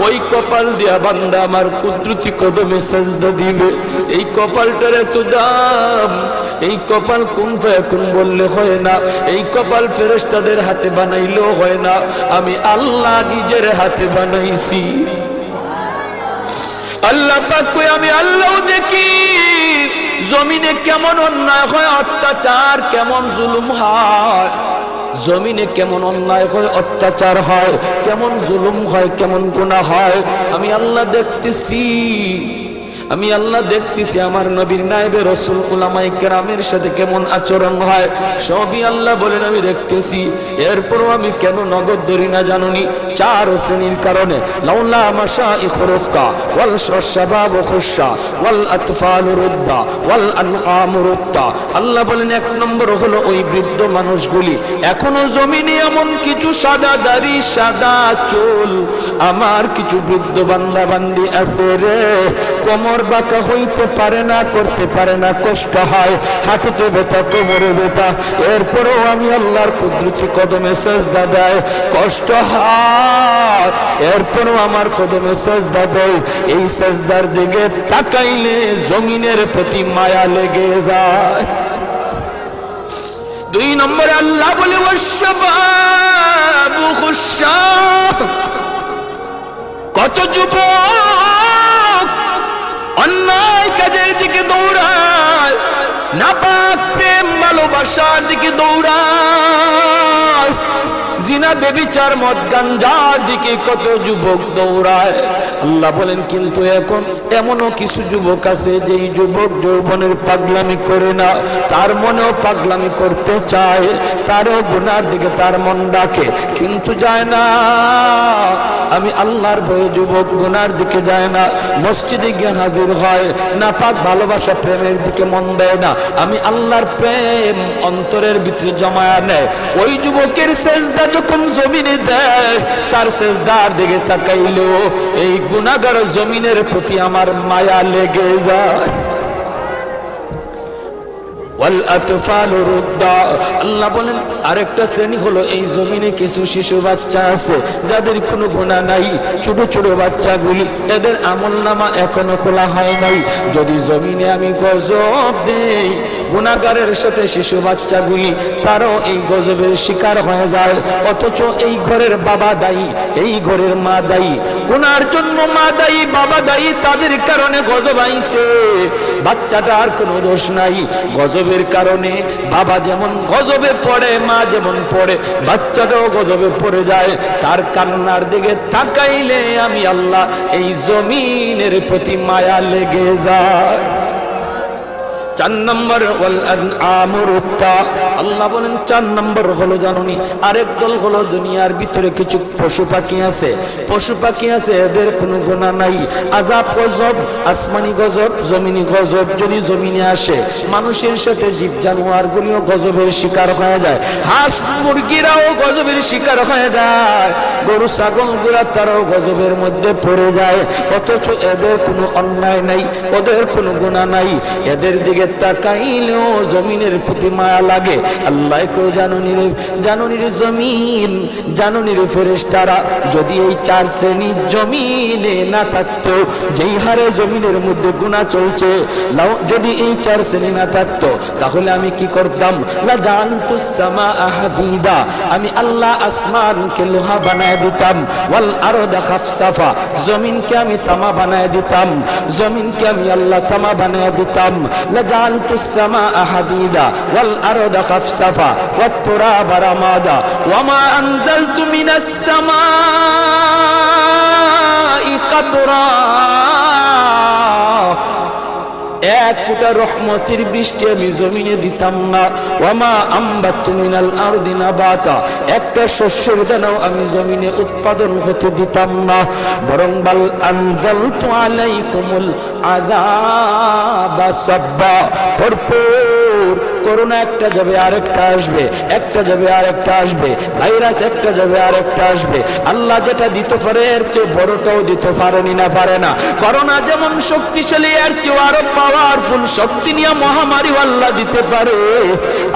ওই কপাল দিয়া বান্দা আমার কুদরতি কদমে সাজদা দিবে। এই কপালটার এত দাম, এই কপাল কুন ফায়াকুন বললে হয় না, এই কপাল ফেরেশতাদের হাতে বানাইলেও হয় না, আমি আল্লাহ নিজের হাতে বানাইছি। আল্লাহ পাক কই আমি আল্লাহ দেখি জমিনে কেমন অন্যায় হয়, অত্যাচার কেমন জুলুম হয়, জমিনে কেমন অন্যায় হয়, অত্যাচার হয়, কেমন জুলুম হয়, কেমন গুনাহ হয়, আমি আল্লাহ দেখতেছি। আমি আল্লাহ দেখতেছি আমার নবীর নায়েবে রাসূল উলামায়ে কেরামের সাথে কেমন আচরণ হয়, সবই আল্লাহ বলেন আমি দেখতেছি। এরপরও আমি কেন নগদ ধরি না জানুনি? চার শ্রেণীর কারণে। লাউলা মাশাইখ রুক্কা ওয়াল শাবাব খুশা ওয়াল আতফাল রুদ্দা ওয়াল আনআম রুদ্দা। আল্লাহ বলেন এক নম্বর হলো ওই বৃদ্ধ মানুষগুলি, এখনো জমিনে এমন কিছু সাদা দাড়ি সাদা চুল আমার কিছু বৃদ্ধ বান্দা বান্দি আছে রে, কোমর বাঁকা হইতে পারে না, করতে পারে না, কষ্ট হয়, হাঁটুতে ব্যথা, কোমরে ব্যথা, এরপরেও আমি আল্লাহর কুদরতি কদমে সেজদা দেয়, কষ্ট হয়, এরপরেও আমার কদমে সেজদা দেয়। এই সেজদার দিকে তাকাইলে জমিনের প্রতি মায়া লেগে যায়। 2 নম্বরে আল্লাহ বলে ওয়াশবাবু খুশশাব, কত যুবক অন্যায় কাজের দিকে দৌড়ায়, নাপাক প্রেম ভালোবাসার দিকে দৌড়ায়, জিনা বেবিচার মদ গাঞ্জার দিকে কত যুবক দৌড়ায়। আল্লাহ বলেন কিন্তু এখন এমনও কিছু যুবক আছে যেই যুবক যৌবনের পাগলামি করে না, তার মনেও পাগলামি করতে চায়, তারও গুনার দিকে তার মন ডাকে, কিন্তু যায় না। আমি আল্লাহর ভয়ে যুবক গুনার দিকে যায় না, মসজিদে গিয়ে হাজির হয়, নাপাক ভালোবাসা প্রেমের দিকে মন দেয় না, আমি আল্লাহর প্রেম অন্তরের ভিতরে জমায়া নেয়। ওই যুবকের সেজদা যখন জমিনে দেয়, তার সেজদার দিকে তাকাইলেও এই গুনাহগার জমিনের প্রতি আমার মায়া লেগে যায়। আল্লাহ বলেন আরেকটা শ্রেণী হলো এই জমিনে কিছু শিশু বাচ্চা আছে যাদের কোনো গুনাহ নাই, ছোট ছোট বাচ্চাগুলি, এদের আমলনামা এখনো খোলা হয় নাই। যদি জমিনে আমি গজব দেই, গুনাহগারের সাথে শিশু বাচ্চাগুলি তারও এই গজবের শিকার হয়ে যায়, অথচ এই ঘরের বাবা দায়ী, এই ঘরের মা দায়ী, গুনার জন্য মা দায়ী, বাবা দায়ী, তাদের কারণে গজব আইছে। বাচ্চাটার কোনো দোষ নাই, গজবের কারণে বাবা যেমন গজবে পড়ে, মা যেমন পড়ে, বাচ্চাটাও গজবে পড়ে যায়। তার কান্নার দিকে তাকাইলে আমি আল্লাহ এই জমিনের প্রতি মায়া লেগে যায়। 4 নম্বর আল্লাহ বলেন 4 নম্বর হলো জানুনি, আরেক দল হলো দুনিয়ার ভিতরে কিছু পশু পাখি আছে, পশু পাখি আছে, এদের কোনো গুনাহ নাই, আযাব গজব, আসমানি গজব, জমিনি গজব যদি জমিনে আসে, মানুষের সাথে জীব জানোয়ার গুলিও গজবের শিকার হয়ে যায়, হাঁস মুরগিরাও গজবের শিকার হয়ে যায়, গরু ছাগল গুলা তারাও গজবের মধ্যে পড়ে যায়, অথচ এদের কোনো অন্যায় নাই, ওদের কোনো গুনাহ নাই, এদের দিকে তাকাইলেও জমিনের প্রতি মায়া লাগে। আল্লাহ কো জানুনির জমিন, জানুনির ফেরেশতারা, যদি এই 4 শ্রেণী জমিনে না থাকতো, যেই হারে জমিনের মধ্যে গুনাহ চলছে, যদি এই 4 শ্রেণী না থাকতো, তাহলে আমি কি করতাম? লা জানতুস সামাআ হাদিদা, আমি আল্লাহ আসমানকে লোহা বানায় দিতাম, ওয়াল আরদা খাফসাফা, জমিনকে আমি তামা বানায় দিতাম, জমিনকে আমি আল্লাহ তামা বানায় দিতাম, লা জানতুস সামাআ হাদিদা ওয়াল আরদা খাফসাফা ওয়াত তুরাবা রামাদা ওয়া মা আনজালতু মিনাস সামাই কাতরা, এক ফোঁটা রহমতের বৃষ্টি আমি জমিনে দিতাম না, ওয়ামা আম্বাতু মিনাল আরদি নাবাতা, একটা শস্যের দানাও আমি জমিনে উৎপাদন হতে দিতাম না, বরং বাল আনজালতু আলাইকুমুল আযাবা সাব্বা, ভরপুর করোনা একটা যাবে আরেকটা আসবে, একটা যাবে আরেকটা আসবে, ভাইরাস একটা যাবে আরেকটা আসবে, আল্লাহ যেটা দিতে পারে এর চেয়ে বড়টাও দিতে পারেনি না, পারে না। করোনা যেমন শক্তিশালী, এর চেয়ে আরো পাওয়ারফুল শক্তি নিয়ে মহামারী আল্লাহ দিতে পারে।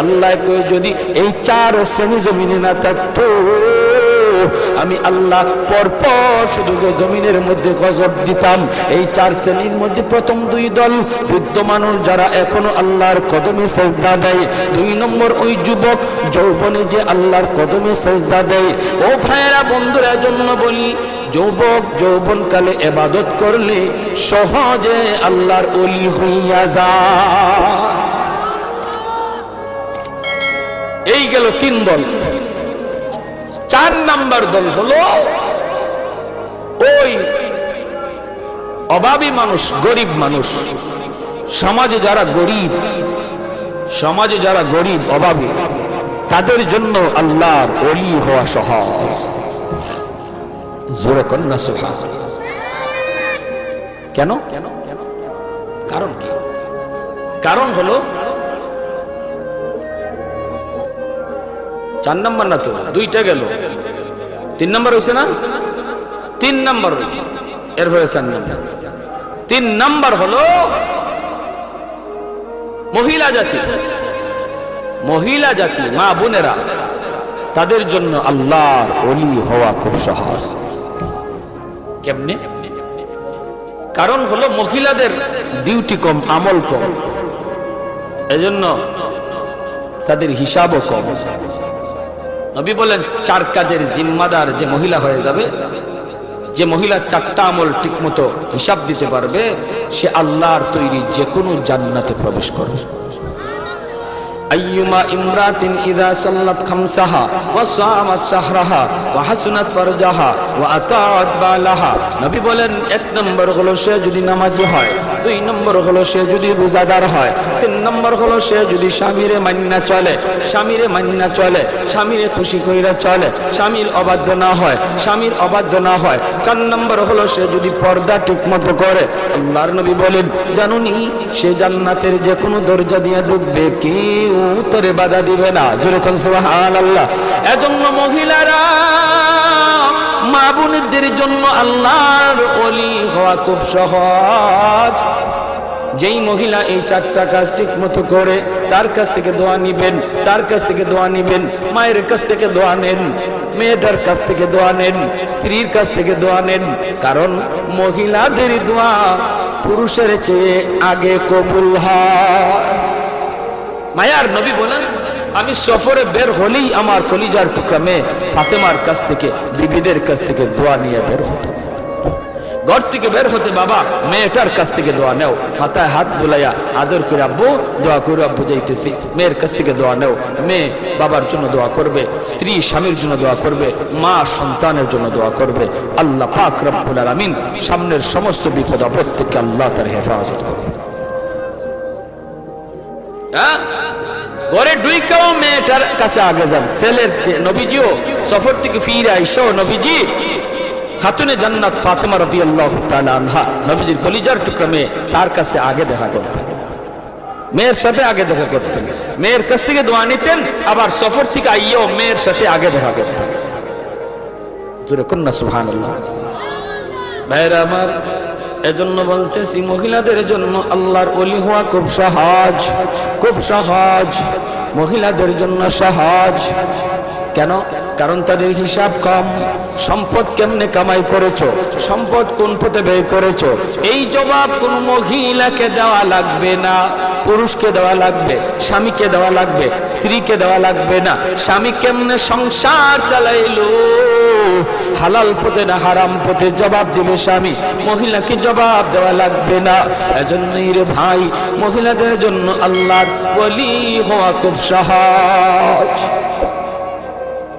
আল্লাহ কই যদি এই 4 শ্রেণী জমিনে না থাকতো, আমি আল্লাহ পরপর শুধু জমিনের মধ্যে গজব দিতাম। এই 4 শ্রেণীর মধ্যে প্রথম 2 দল বৃদ্ধ মানুষ যারা এখনো আল্লাহর কদমে সেজদা দেয়, 2 নম্বর ওই যুবক যৌবনে যে আল্লাহর কদমে সেজদা দেয়। ও ভাইয়েরা বন্ধুরা, জন্য বলি, যুবক যৌবনকালে ইবাদত করলে সহজে আল্লাহর ওলি হইয়া যায়। এই গেল 3 দল। 4 নাম্বার দল হলো ওই অভাবী মানুষ, গরিব মানুষ, সমাজে যারা গরিব, সমাজে যারা গরিব অভাবী, তাদের জন্য আল্লাহর ওলি হওয়া সহজ। জোরে কন্যা সুবহানাল্লাহ। কেন? কারণ কি? কারণ হলো 4 নাম্বার না তো, 2টা গেল, 3 নাম্বার হয়েছে না? 3 নাম্বার হয়েছে, এরপরে 4 নাম্বার। তিন নাম্বার হলো মহিলা জাতি। মহিলা জাতি, মা বোনেরা, তাদের জন্য আল্লাহর ওলি হওয়া খুব সহজ। কেমনে? কারণ হলো মহিলাদের ডিউটি কম, আমল কম, এজন্য তাদের হিসাবও কম। নবী বলেন 4 কাজের জিম্মাদার যে মহিলা হয়ে যাবে, যে মহিলা 4টা আমল ঠিকমতো হিসাব দিতে পারবে, সে আল্লাহর তৈরি যে কোনো জান্নাতে প্রবেশ করবে। আইয়ুমা ইমরাতিন ইযা সাল্লাত খামসাহা ওয়া সামাত শাহরাহা ওয়া হাসনাত ফারজাহা ওয়া আতাআত বালাহা। নবী বলেন 1 নম্বর হলো সে যদি নামাজি হয়, 2 নম্বর হলো সে যদি রোজাদার হয়, 3 নম্বর হলো সে যদি স্বামীরে মান্না চলে, স্বামীরে মান্না চলে, স্বামীরে খুশি কইরা চলে, স্বামীর অবাধ্য না হয়, স্বামীর অবাধ্য না হয়, 4 নম্বর হলো সে যদি পর্দা ঠিকমতো করে। আল্লাহর নবী বলেন, জানুনি সে জান্নাতের যে কোনো দরজা দিয়ে ঢুকবে, কেউ তোরে বাধা দিবে না। যেরকম সুবহানাল্লাহ। এজন্য মহিলারা, মা বোনদের জন্য আল্লাহর ওলি হওয়া খুব সহজ। যেই মহিলা এই 4টা কাজ ঠিক মতো করে, তার কাছ থেকে দোয়া নিবেন, তার কাছ থেকে দোয়া নিবেন, মায়ের কাছ থেকে দোয়া নেন, মেয়েটার কাছ থেকে দোয়া নেন, স্ত্রীর কাছ থেকে দোয়া নেন। কারণ মহিলাদের দোয়া পুরুষের চেয়ে আগে কবুল হয়। মায়ার নবী বলেন, আমি সফরে বের হলেই আমার কলিজার টুকরা মেয়ে ফাতেমার কাছ থেকে, বিবিদের কাছ থেকে দোয়া নিয়ে বের হতো। ঘর থেকে বের হতে বাবা মেয়েটার কাছ থেকে দোয়া নেও, মাথায় হাত বুলাইয়া আদর করে আব্বু দোয়া করে, আব্বু যাইতেছি। মেয়ের কাছ থেকে দোয়া নেও, মেয়ে বাবার জন্য দোয়া করবে, স্ত্রী স্বামীর জন্য দোয়া করবে, মা সন্তানের জন্য দোয়া করবে। আল্লাহ পাক রব্বুল আলামিন সামনের সমস্ত বিপদ আপদ থেকে আল্লাহ তার হেফাজত করবে। ঘরে ঢুইকাও মেয়েটার কাছে আগে যান। ছেলের নবীজিও সফর থেকে ফিরে আইসো, নবীজি খাতুনে জান্নাত ফাতেমা রাদিয়াল্লাহু তাআলা আনহা, নবীজির কলিজার টুকরা মেয়ে, তার কাছে আগে দেখা করতেন, মেয়ের সাথে আগে দেখা করতেন, মেয়ের কাছ থেকে দোয়া নিতেন, আবার সফর থেকে আইয়াও মেয়ের সাথে আগে দেখা করতেন। জোরে কন্যা সুবহানাল্লাহ। ভাইরা আমার, এজন্য বলতেছি মহিলাদের জন্য আল্লাহর ওলি হওয়া খুব সহজ, খুব সহজ। মহিলাদের জন্য সহজ। কেন? কারণ তাদের হিসাব কম। সম্পদ কেমনে কামাই করেছো, সম্পদ কোন পথে ব্যয় করেছো, এই জবাব কোন মহিলাকে দেওয়া লাগবে না, পুরুষকে দেওয়া লাগবে, স্বামীকে দেওয়া লাগবে, স্ত্রীকে দেওয়া লাগবে না। স্বামী কেমনে সংসার চালাইলো, হালাল পথে না হারাম পথে, জবাব দিবে স্বামী, মহিলাকে জবাব দেওয়া লাগবে না। এজন্যই রে ভাই, মহিলাদের জন্য আল্লাহর ওলি হওয়া খুব সহজ।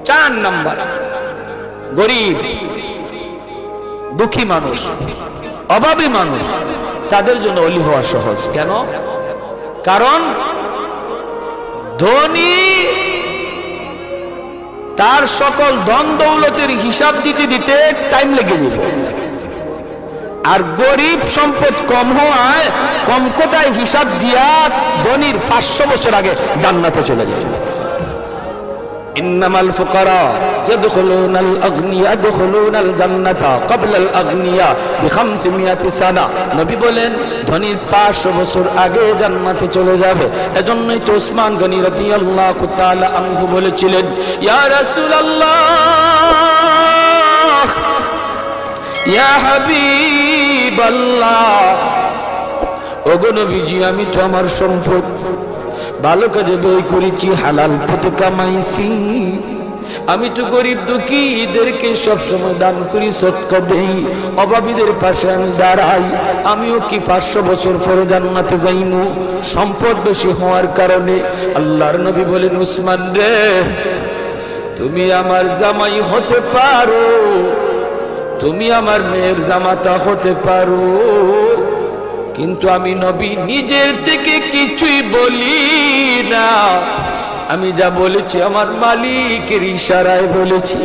4 নাম্বার, গরিব দুঃখী মানুষ, অভাবী মানুষ, তাদের জন্য ওলি হওয়া সহজ। কেন? কারণ ধনী তার সকল ধন দৌলতের হিসাব দিতে দিতে টাইম লেগে যাবে, আর গরিব সম্পদ কম হওয়ায় কম কোটায় হিসাব দিয়া ধনীর 500 বছর আগে জান্নাতে চলে যাবে। ইন্নামাল ফুকারা ইয়াদখুলুনাল আগনিয়া ইয়াদখুলুনাল জান্নাতা ক্বাবলাল আগনিয়া বি500 সানা। নবী বলেন ধনীর 500 বছর আগে জান্নাতে চলে যাবে। এজন্যই তো উসমান গনি রাদিয়াল্লাহু তাআলা আনহু বলেছিলেন, ইয়া রাসূলুল্লাহ, ইয়া হাবিবাল্লাহ, ওগো নবীজি, আমি তো আমার সম্পদ ভালো কাজে ব্যয় করেছি, হালাল পথে কামাইছি, আমি তো গরিব দুঃখী এদেরকে সবসময় দান করি, সদকা দেই, অভাবীদের পাশে আমি দাঁড়াই, আমিও কি 500 বছর পরে জান্নাতে যাইমু? সম্পদ বেশি হওয়ার কারণে আল্লাহর নবী বলেন, উসমান রে, তুমি আমার জামাই হতে পারো, তুমি আমার মেয়ের জামাতা হতে পারো, কিন্তু আমি নবী নিজের থেকে কিছুই বলি না, আমি যা বলেছি আমার মালিকের ইশারায় বলেছি।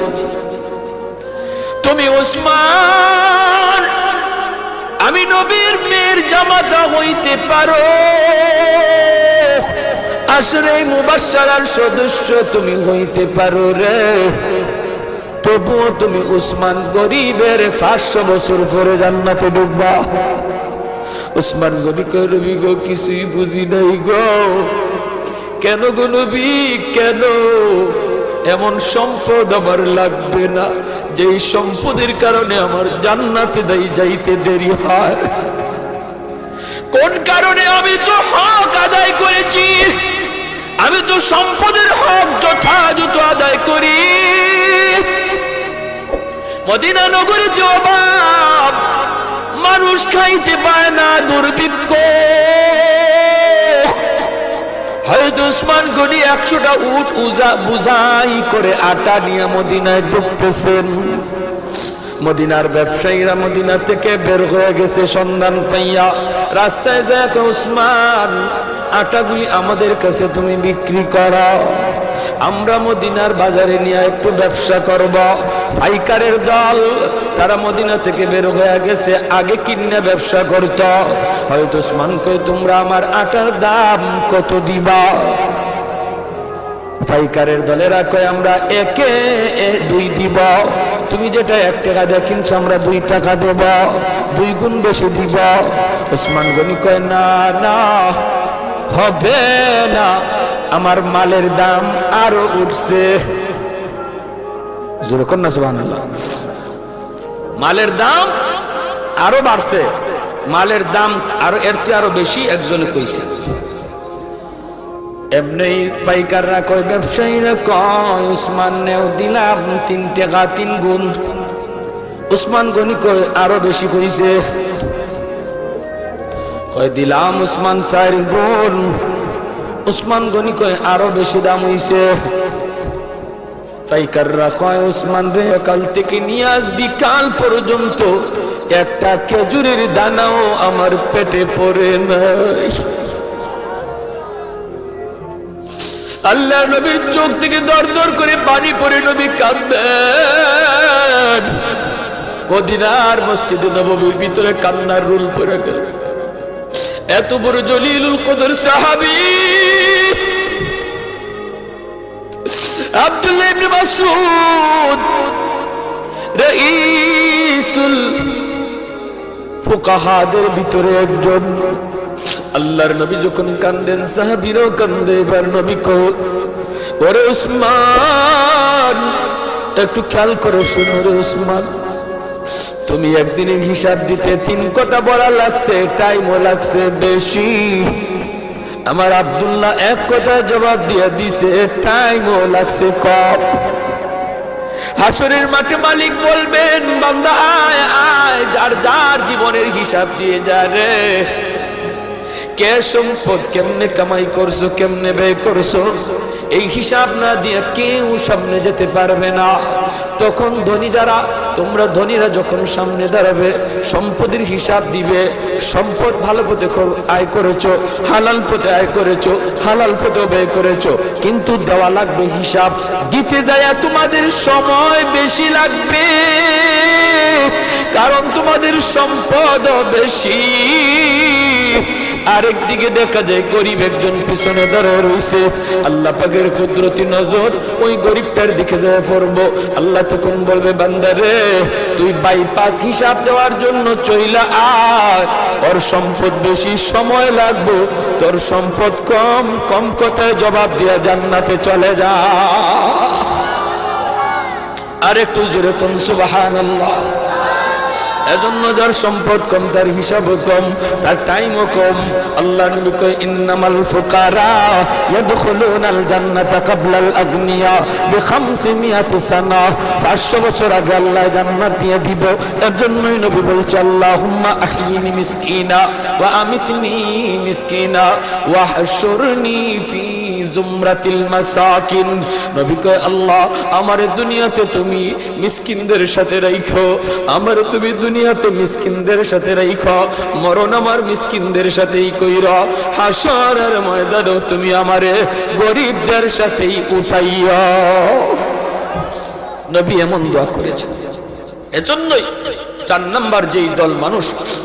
তুমি উসমান, আমি নবীর মেয়ের জামাতা হইতে পারো, আশরে মুবাশশারার সদস্য তুমি হইতে পারো রে, তবুও তুমি উসমান গরিবের 500 বছর পরে জান্নাতে ঢুকবা। উসমান গনি কয় নবী গো কিছুই বুঝি নাই গো। কেন গো নবী কেন? এমন সম্পদ আমার লাগবে না যেই সম্পদের কারণে আমার জান্নাতে যাইতে দেরি হয়। কোন কারণে? আমি তো হক আদায় করেছি, আমি তো সম্পদের হক যথাযথ আদায় করি। মদিনা নগরীতে অভাব, মানুষ খাইতে পায় না, দুর্ভিক্ষ। হয়তো উসমান গনি 100টা উট বুঝাই করে আটা নিয়ে মদিনায় ঢুকতেছেন। মদিনার ব্যবসায়ীরা মদিনা থেকে বের হয়ে গেছে সন্ধান পাইয়া। রাস্তায় যায় উসমান, আটাগুলি আমাদের কাছে তুমি বিক্রি করো, আমরা মদিনার বাজারে নিয়ে একটু ব্যবসা করব। পাইকারের দল তারা মদিনা থেকে বের হয়ে গেছে, আগে কিনে ব্যবসা করত। হয়তো উসমান কই তোমরা আমার আটার দাম কত দিবা? পাইকারের দলেরা কয় আমরা একে 2 দিব, তুমি যেটা 1 টাকা দিয়ে কিনছো আমরা 2 টাকা দেব, 2 গুণ বেশি দিব। উসমান গনি কয় না না, হবে না, আমার মালের দাম আরো উঠছে। জোরে কর না সুবহানাল্লাহ। মালের দাম আরো বাড়ছে, মালের দাম আরো এর চেয়ে আরো বেশি একজনে কইছে। এমনি পাইকাররা কয়, ব্যবসায়ীরা কয় উসমান নেও দিলাম 3 টাকা 3 গুণ। উসমান গনি কয় আরো বেশি কইছে, কয় দিলাম উসমান 4 গুণ। উসমান গনি কয় আরো বেশি দাম হইছে। পাইকাররা কয় উসমান রে কাল থেকে নিয়ে আজ বিকাল পর্যন্ত একটা খেজুরের দানাও আমার পেটে পড়ে নাই। আল্লাহ নবীর চোখ থেকে দর দর করে পানি পড়ে নবী কাঁদেন। মদিনার মসজিদে নববীর ভিতরে কান্নার রুল পড়ে গেল। এত বড় জলিলুল কদর সাহাবী আব্দুল্লাহ ইবনে মাসউদ রাইসুল ফুকাহাদের ভিতরে একজন। আল্লাহর নবী যখন কান্দেন সাহাবীরাও কান্দে। এবার নবী কয় ওরে উসমান, একটু খেয়াল করে শুনো রে উসমান, তুমি একদিনের হিসাব দিতে 3 কথা বলা লাগছে, টাইমও লাগছে বেশি। আমার আব্দুল্লাহ 1 কথা জবাব দিয়ে দিছে, টাইমও লাগছে কম। হাসরের মাঠে মালিক বলবেন বান্দা আয় আয়, যার যার জীবনের হিসাব দিয়ে যা রে। কে সম্পদ কেমনে কামাই করছো, কেমনে ব্যয় করছো, এই হিসাব না দিয়ে কেউ সামনে যেতে পারবে না। তখন ধনী যারা, তোমরা ধনীরা যখন সামনে দাঁড়াবে, সম্পদের হিসাব দিবে। সম্পদ ভালো পথে আয় করেছো, হালাল পথে আয় করেছো, হালাল পথে ব্যয় করেছো, কিন্তু দেওয়া লাগবে হিসাব। দিতে যায় তোমাদের সময় বেশি লাগবে, কারণ তোমাদের সম্পদ বেশি। আরেকদিকে দেখা যায় গরিব একজন পিছনে দাঁড়িয়ে রয়েছে। আল্লাহ পাকের কুদরতি নজর ওই গরিবটার দিকে যায় পড়বো। আল্লাহ তখন বলবে বান্দারে তুই বাইপাস হিসাব দেওয়ার জন্য চইলা আয়, ওর সম্পদ বেশি, সময় লাগবে, তোর সম্পদ কম, কম কথায় জবাব দিয়া জান্নাতে চলে যা। আরেকটু জোরে কোন সুবহানাল্লাহ। এজন্য যার সম্পদ কম তার হিসাবও কম, তার টাইমও কম। আল্লাহ নবী কয় ইন্নামাল ফুকারা ইয়াদখুলুনাল জান্নাতা ক্বাবলাল আগনিয়া বি500 সানা। 500 বছর আগে আল্লাহ জান্নাত দিয়ে দিব। এর জন্যই নবী বলছে আল্লাহুম্মা আহইনি মিসকিনা ওয়া আমিতনি মিসকিনা ওয়া হাশুরনি ফি জুমরাতিল মাসাকিন। নবী কয় আল্লাহ আমার দুনিয়াতে তুমি মিসকিনদের সাথে রাখো, আমার তুমি দুনিয়াতে মিসকিনদের সাথে রাখো, মরণ আমার মিসকিনদের সাথেই কইরা, হাসরের ময়দানে তুমি আমারে গরিবদের সাথেই উঠাইও। নবী এমন দোয়া করেছেন। এজন্যই 4 নাম্বার যেই দল মানুষ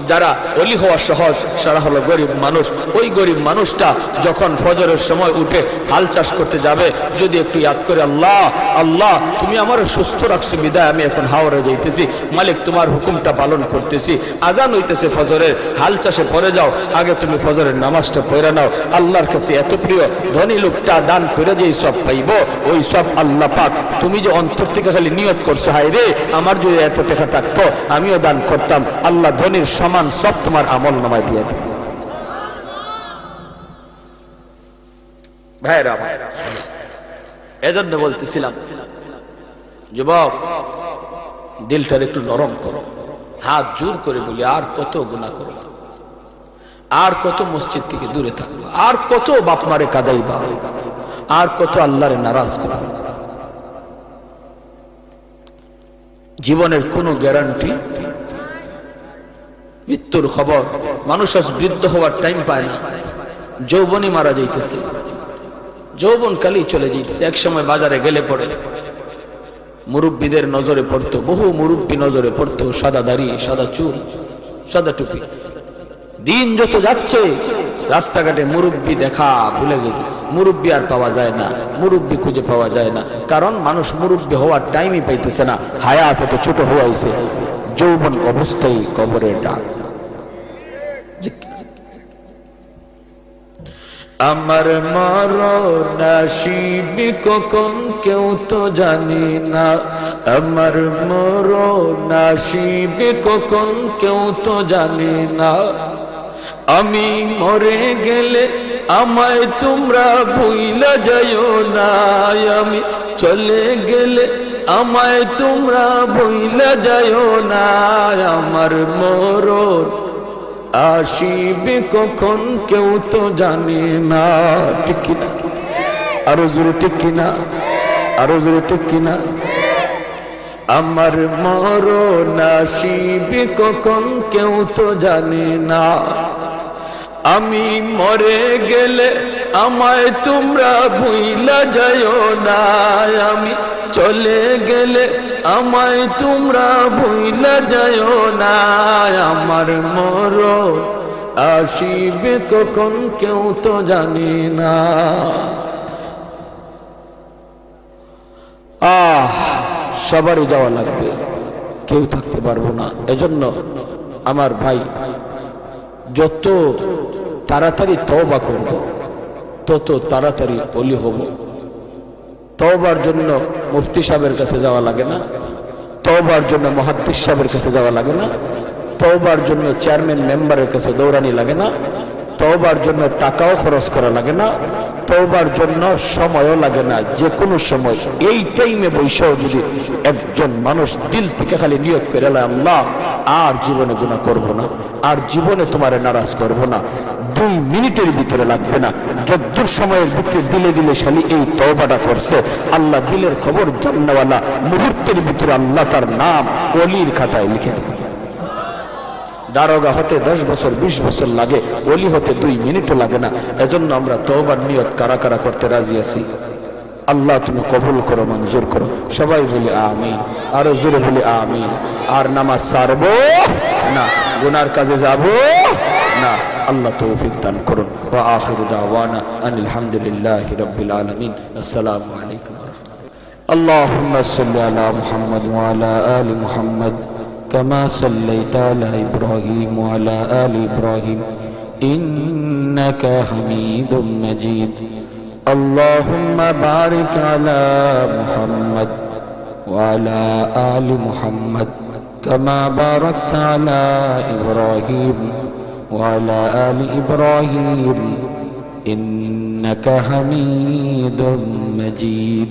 যারা ওলি হওয়া সহজ, সারা হলো গরিব মানুষ। ওই গরিব মানুষটা যখন ফজরের সময় উঠে হাল চাষ করতে যাবে, যদি একটু ইয়াদ করে, আল্লাহ আল্লাহ তুমি আমার সুস্থ রাখছো বিদায় আমি এখন হাওড়ে যাইতেছি, মালিক তোমার হুকুমটা পালন করতেছি, আজান হইতেছে ফজরের, হাল চাষে পড়ে যাও, আগে তুমি ফজরের নামাজটা পড়ে নাও। আল্লাহর কাছে এত প্রিয়, ধনী লোকটা দান করে যেই সব পাইব, ওই সব আল্লাহ পাক তুমি যে অন্তর থেকে খালি নিয়ত করছো, হায় রে আমার যদি এত টাকা থাকতো আমিও দান করতাম, আল্লাহ ধনীর সমান সব তোমার আমল নামায় দিয়ে দেবে। ভাইরা এজন্য বলতেছিলাম, যুবক দিলটার একটু নরম করো, হাত জোর করে বলি, আর কত গুনাহ করবা, আর কত মসজিদ থেকে দূরে থাকবা, আর কত বাপ মারে কাঁদাইবা, আর কত আল্লাহরে নারাজ করবা। জীবনের কোনো গ্যারান্টি, মৃত্যুর খবর, মানুষ আজ বৃদ্ধ হওয়ার টাইম পায় না, যৌবনই মারা যাইতেছে, যৌবন কালই চলে যাইতেছে। এক সময় বাজারে গেলে পড়ে মুরব্বীদের নজরে পড়তো, বহু মুরব্বী নজরে পড়তো, সাদা দাড়ি, সাদা চুল, সাদা টুপি। দিন যত যাচ্ছে রাস্তাঘাটে মুরব্বী দেখা ভুলে গেছে, মুরব্বী আর পাওয়া যায় না, মুরব্বী খুঁজে পাওয়া যায় না, কারণ মানুষ মুরব্বী হওয়ার টাইমই পাইতেছে না, হায়াত এত ছোট হয়েছে, যৌবন অবস্থায় কবরের ডাক। আমার মরণ আসিবে কখন কেউ তো জানে না, আমার মরণ আসিবে কখন কেউ তো জানে না, আমি মরে গেলে আমায় তোমরা ভুইলা যাইও না, আমি চলে গেলে আমায় তোমরা ভুইলা যাইও না, আমার মরণ আসিবে কখন কেউ তো জানে না। ঠিক কিনা? আরো জোরে ঠিক কিনা? আরো জোরে ঠিক কিনা? আমার মরণ আসিবে কখন কেউ তো জানে না, আমি মরে গেলে আমায় তোমরা ভুইলা যাইও না, আমি চলে গেলে আমায় তোমরা ভুইলা যাইও না, আমার মরণ আসিবে কখন কেউ তো জানে না। সবারই যাওয়া লাগবে, কেউ থাকতে পারবো না। এজন্য আমার ভাই, যত তাড়াতাড়ি তওবা করব তত তাড়াতাড়ি ওলি হব। তওবার জন্য মুফতি সাহেবের কাছে যাওয়া লাগে না, তওবার জন্য মুহাদ্দিস সাহেবের কাছে যাওয়া লাগে না, তওবার জন্য চেয়ারম্যান মেম্বারের কাছে দৌড়ানি লাগে না, তওবার জন্য টাকাও খরচ করা লাগে না, তওবার জন্য সময়ও লাগে না। যে কোনো সময় এই টাইমে বৈশাও যদি একজন মানুষ দিল থেকে খালি নিয়ত করে, আল্লাহ আর জীবনে গুনাহ করব না, আর জীবনে তোমারে নারাজ করব না, 2 মিনিটের ভিতরে লাগবে না, যদ্দূর সময়ের ভিতরে দিলে দিলে শালি এই তওবাটা করছে, আল্লাহ দিলের খবর জান্নাওয়ালা, মুহূর্তের ভিতরে আল্লাহ তার নাম ওলির খাতায় লিখে দেবে। দারোগা হতে 10 বছর 20 বছর লাগে, ওলি হতে 2 মিনিটও লাগে না। এজন্য আমরা তওবার নিয়ত কারা কারা করতে রাজি আছি? আল্লাহ তুমি কবুল করো, মঞ্জুর করো। সবাই বলি আমিন, আরো জোরে বলি আমিন। আর নামাজ ছাড়বো না, গুনার কাজে যাব না। আল্লাহ তৌফিক দান করুন। ওয়া আখিরু দাওয়ানা আনিল হামদুলিল্লাহি রাব্বিল আলামিন। আসসালামু আলাইকুম। আল্লাহুম্মা সাল্লি আলা মুহাম্মাদ ওয়া আলা আলি মুহাম্মাদ كما صليت على إبراهيم وعلى آل إبراهيم إنك حميد مجيد. اللهم بارك على محمد وعلى آل محمد كما باركت على إبراهيم وعلى آل إبراهيم إنك حميد مجيد.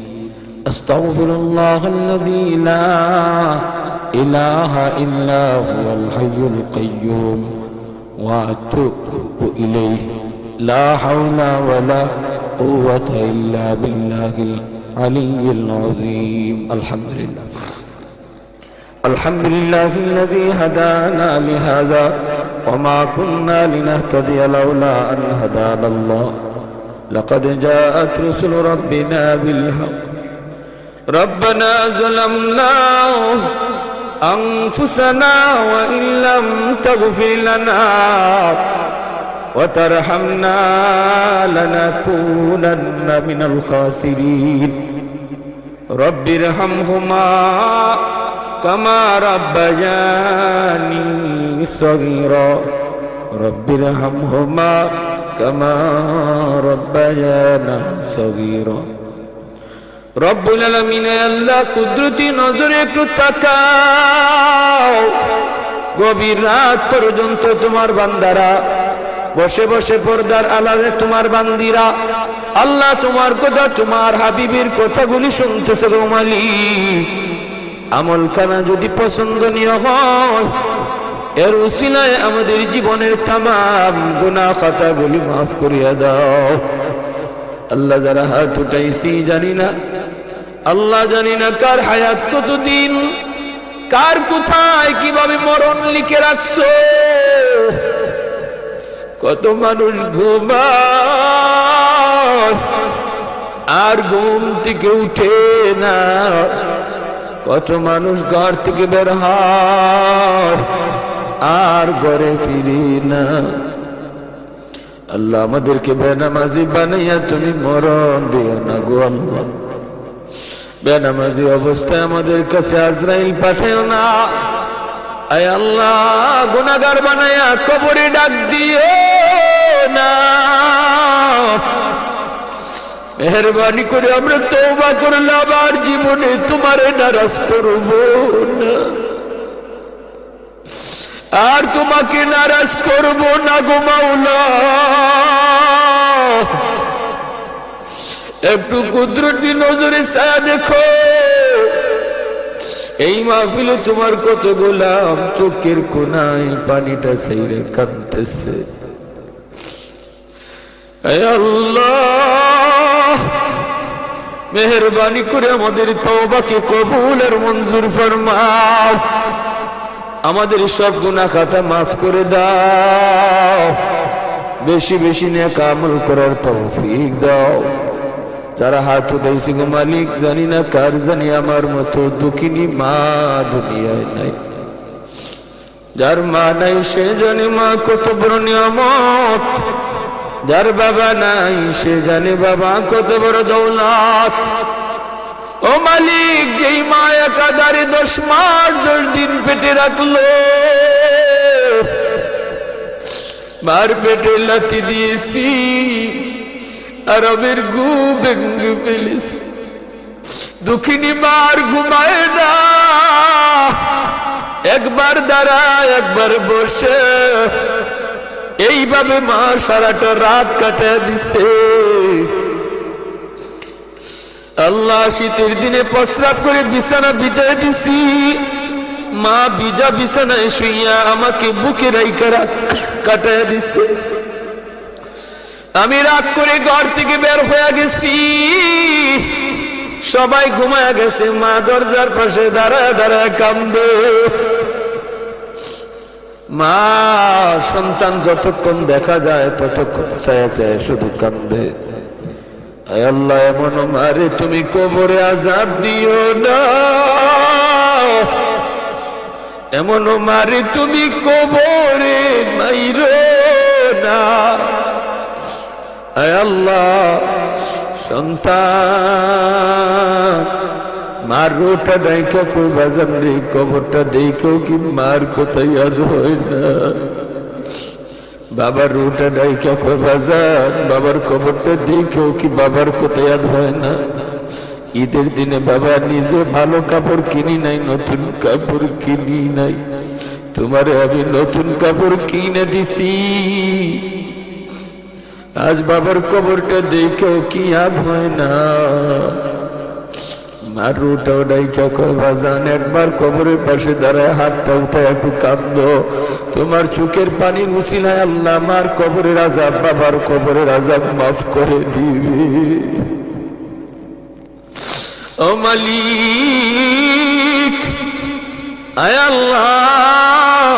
أستغفر الله الذي لا إله إلا هو الحي القيوم وأتوب إليه. لا حول ولا قوة إلا بالله العلي العظيم. الحمد لله. الحمد لله الذي هدانا لهذا وما كنا لنهتدي لولا أن هدانا الله. لقد جاءت رسل ربنا بالحق. ربنا ظلمنا أنفسنا وإن لم تغفر لنا وترحمنا لنكونن من الخاسرين رب ارحمهما كما ربياني صغيرا رب ارحمهما كما ربيانا صغيرا রব্বুল আলামিন আল্লাহ কুদরতি নজরে একটু তাকাও গভীর রাত পর্যন্ত তোমার বান্দারা বসে বসে পর্দার আড়ালে তোমার বান্দিরা আল্লাহ তোমার কথা তোমার হাবিবের কথাগুলি শুনতেছে গো মালিক আমলখানা যদি পছন্দনীয় হয় এর উসিলায় আমাদের জীবনের तमाम গুনাহ খাতাগুলি maaf করিয়া দাও আল্লাহ যারা হাত উঠাইছি জানি না আল্লাহ জানি না কার হায়াত কতদিন কার কোথায় কিভাবে মরণ লিখে রাখছো কত মানুষ ঘুমায় আর ঘুম থেকে উঠে না কত মানুষ ঘর থেকে বের হয় আর ঘরে ফিরে না আল্লাহ আমাদেরকে বেনামাজি বানাইয়া তুমি মরণ দিও না গো আল্লাহ বেনামাজি অবস্থায় আমাদের কাছে আজরাইল পাঠাও না আয় আল্লাহ গুনাহগার বানাইয়া কবরে ডাক দিও না মেহেরবানি করে আমরা তওবা করলাম আর জীবনে তোমারে নারাজ করব না আর তোমাকে নারাজ করব না গো মাওলা একটু কুদরতি নজরে ছায়া দেখো এই মাহফিলে তোমার কত গোলাম চোখের কোনায় পানিটা ছাইরে কাঁদতেছে হে আল্লাহ মেহেরবানি করে আমাদের তওবাকে কবুল আর মঞ্জুর ফরমাও আমাদের সব গুনাহ খাতা maaf করে দাও বেশি বেশি নেক আমল করার তৌফিক দাও যারা হাত উঠাইছে গো মালিক জানি না কার জানি আমার মতো দুঃখিনী মা দুনিয়ায় নাই যার মা নাই সে জানে মা কত বড় নিয়ামত যার বাবা নাই সে জানে বাবা কত বড় দৌলত ও মালিক যেই মা একাধারে 10 মাস 10 দিন পেটে রাখলো মার পেটে লাথি দিয়েছি আর আমের ঘুম ভেঙে ফেলেছি দুঃখিনী মার ঘুমায় না একবার দাঁড়ায় একবার বসে এইভাবে মা সারাটা রাত কাটিয়ে দিছে আল্লাহ শীতের দিনে প্রস্রাব করে বিছানা বিছাই দিছি মা ভিজা বিছানায় শুইয়া আমাকে বুকে রাইখা রাত কাটায় দিছে আমি রাত করে ঘর থেকে বের হয়ে গেছি সবাই ঘুমায় গেছে মা দরজার পাশে দাঁড়ায় দাঁড়ায় কান্দে মা সন্তান যতক্ষণ দেখা যায় ততক্ষণ ছায়া ছায়া শুধু কান্দে আয় আল্লাহ এমন মারে তুমি কবরে আযাব দিও না এমন মারে তুমি কবরে মাইরো না আয় আল্লাহ সন্তান মার রোটা ডাইকা কই বাজান রে কবরটা দেখো কি মার কথা ইয়াদ হয় না বাবার রোটা ডাইকা কই বাজান বাবার কবরটা দেখো কি বাবার কথা ইয়াদ হয় না ঈদের দিনে বাবা নিজে ভালো কাপড় কিনি নাই নতুন কাপড় কিনি নাই তোমারে আমি নতুন কাপড় কিনে দিছি আজ বাবার কবরটা দেখো কি ইয়াদ হয় না মার রোটা ডাইকা কই বাজান একবার কবরের পাশে দাঁড়ায় হাতটা উঠায় একটু কাঁদো তোমার চোখের পানি মুছিলায় আল্লাহ আমার কবরের আযাব বাবার কবরের আযাব মাফ করে দিবে ও মালিক আয় আল্লাহ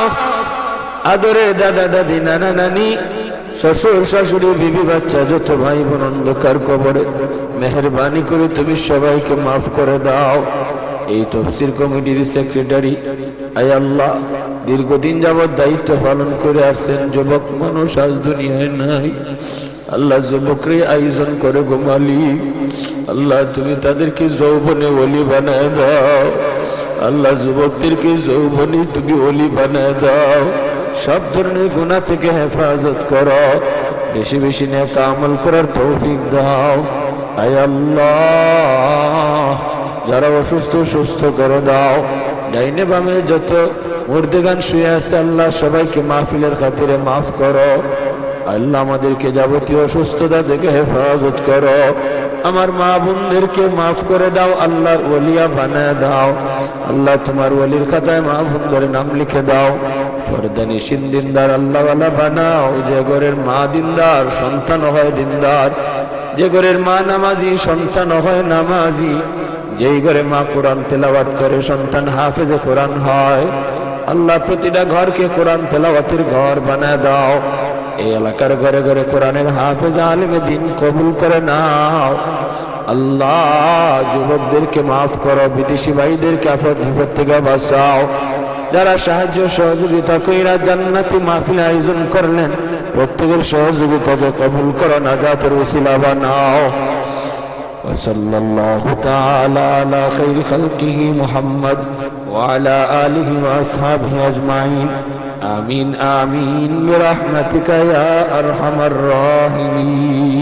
আদরে দাদা দাদি নানা নানি শ্বশুর শাশুড়ি বিবি বাচ্চা যত ভাই বোন অন্ধকার কবরে মেহেরবানি করে তুমি সবাইকে মাফ করে দাও এই তফসির কমিটির সেক্রেটারি, আয় আল্লাহ দীর্ঘদিন যাবৎ দায়িত্ব পালন করে আসছেন, যুবক মানুষ আজ দুনিয়ায় নাই। আল্লাহ যুবকরে আয়োজন করে গো মালিক, আল্লাহ তুমি তাদেরকে যৌবনে ওলি বানায় দাও। আল্লাহ যুবকদেরকে যৌবনে তুমি ওলি বানায় দাও। সব ধরনের গুনাহ থেকে হেফাজত করো, বেশি বেশি নেক আমল করার তৌফিক দাও। আয় আল্লাহ যারা অসুস্থ সুস্থ করে দাও। ডাইনে বামে যত মুর্দেগান শুয়ে আছে আল্লাহ সবাইকে মাহফিলের খাতিরে মাফ করো। আল্লাহ আমাদেরকে যাবতীয় অসুস্থতা থেকে হেফাজত করো। আমার মা বোনদেরকে মাফ করে দাও, আল্লাহর ওলিয়া বানায় দাও। আল্লাহ তোমার ওলির খাতায় মা বোনদের নাম লিখে দাও। ফরদানিশিন দিনদার আল্লাহওয়ালা বানাও। যে ঘরের মা দিনদার সন্তান হয় দিনদার, যে ঘরের মা নামাজি সন্তান হয় নামাজি, যেই ঘরে মা কোরআন তেলাওয়াত করে সন্তান হাফেজে কোরআন হয়। আল্লাহ প্রতিটা ঘরকে কোরআন তেলাওয়াতের ঘর বানায় দাও। এই এলাকার ঘরে ঘরে কোরআনের হাফেজ আলেমে দিন কবুল করে নাও। আল্লাহ যুবকদেরকে মাফ করো, বিদেশি ভাইদেরকে আফত বিপদ থেকে বাঁচাও। যারা সাহায্য সহযোগিতা কইরা জান্নাতি মাহফিল আয়োজন করলেন প্রত্যেকের সহযোগিতাকে কবুল করো, নাজাতের ওসিলা বানাও। وصلى الله تعالى على خير خلقه محمد وعلى آله وأصحابه أجمعين آمين آمين برحمتك يا أرحم الراحمين.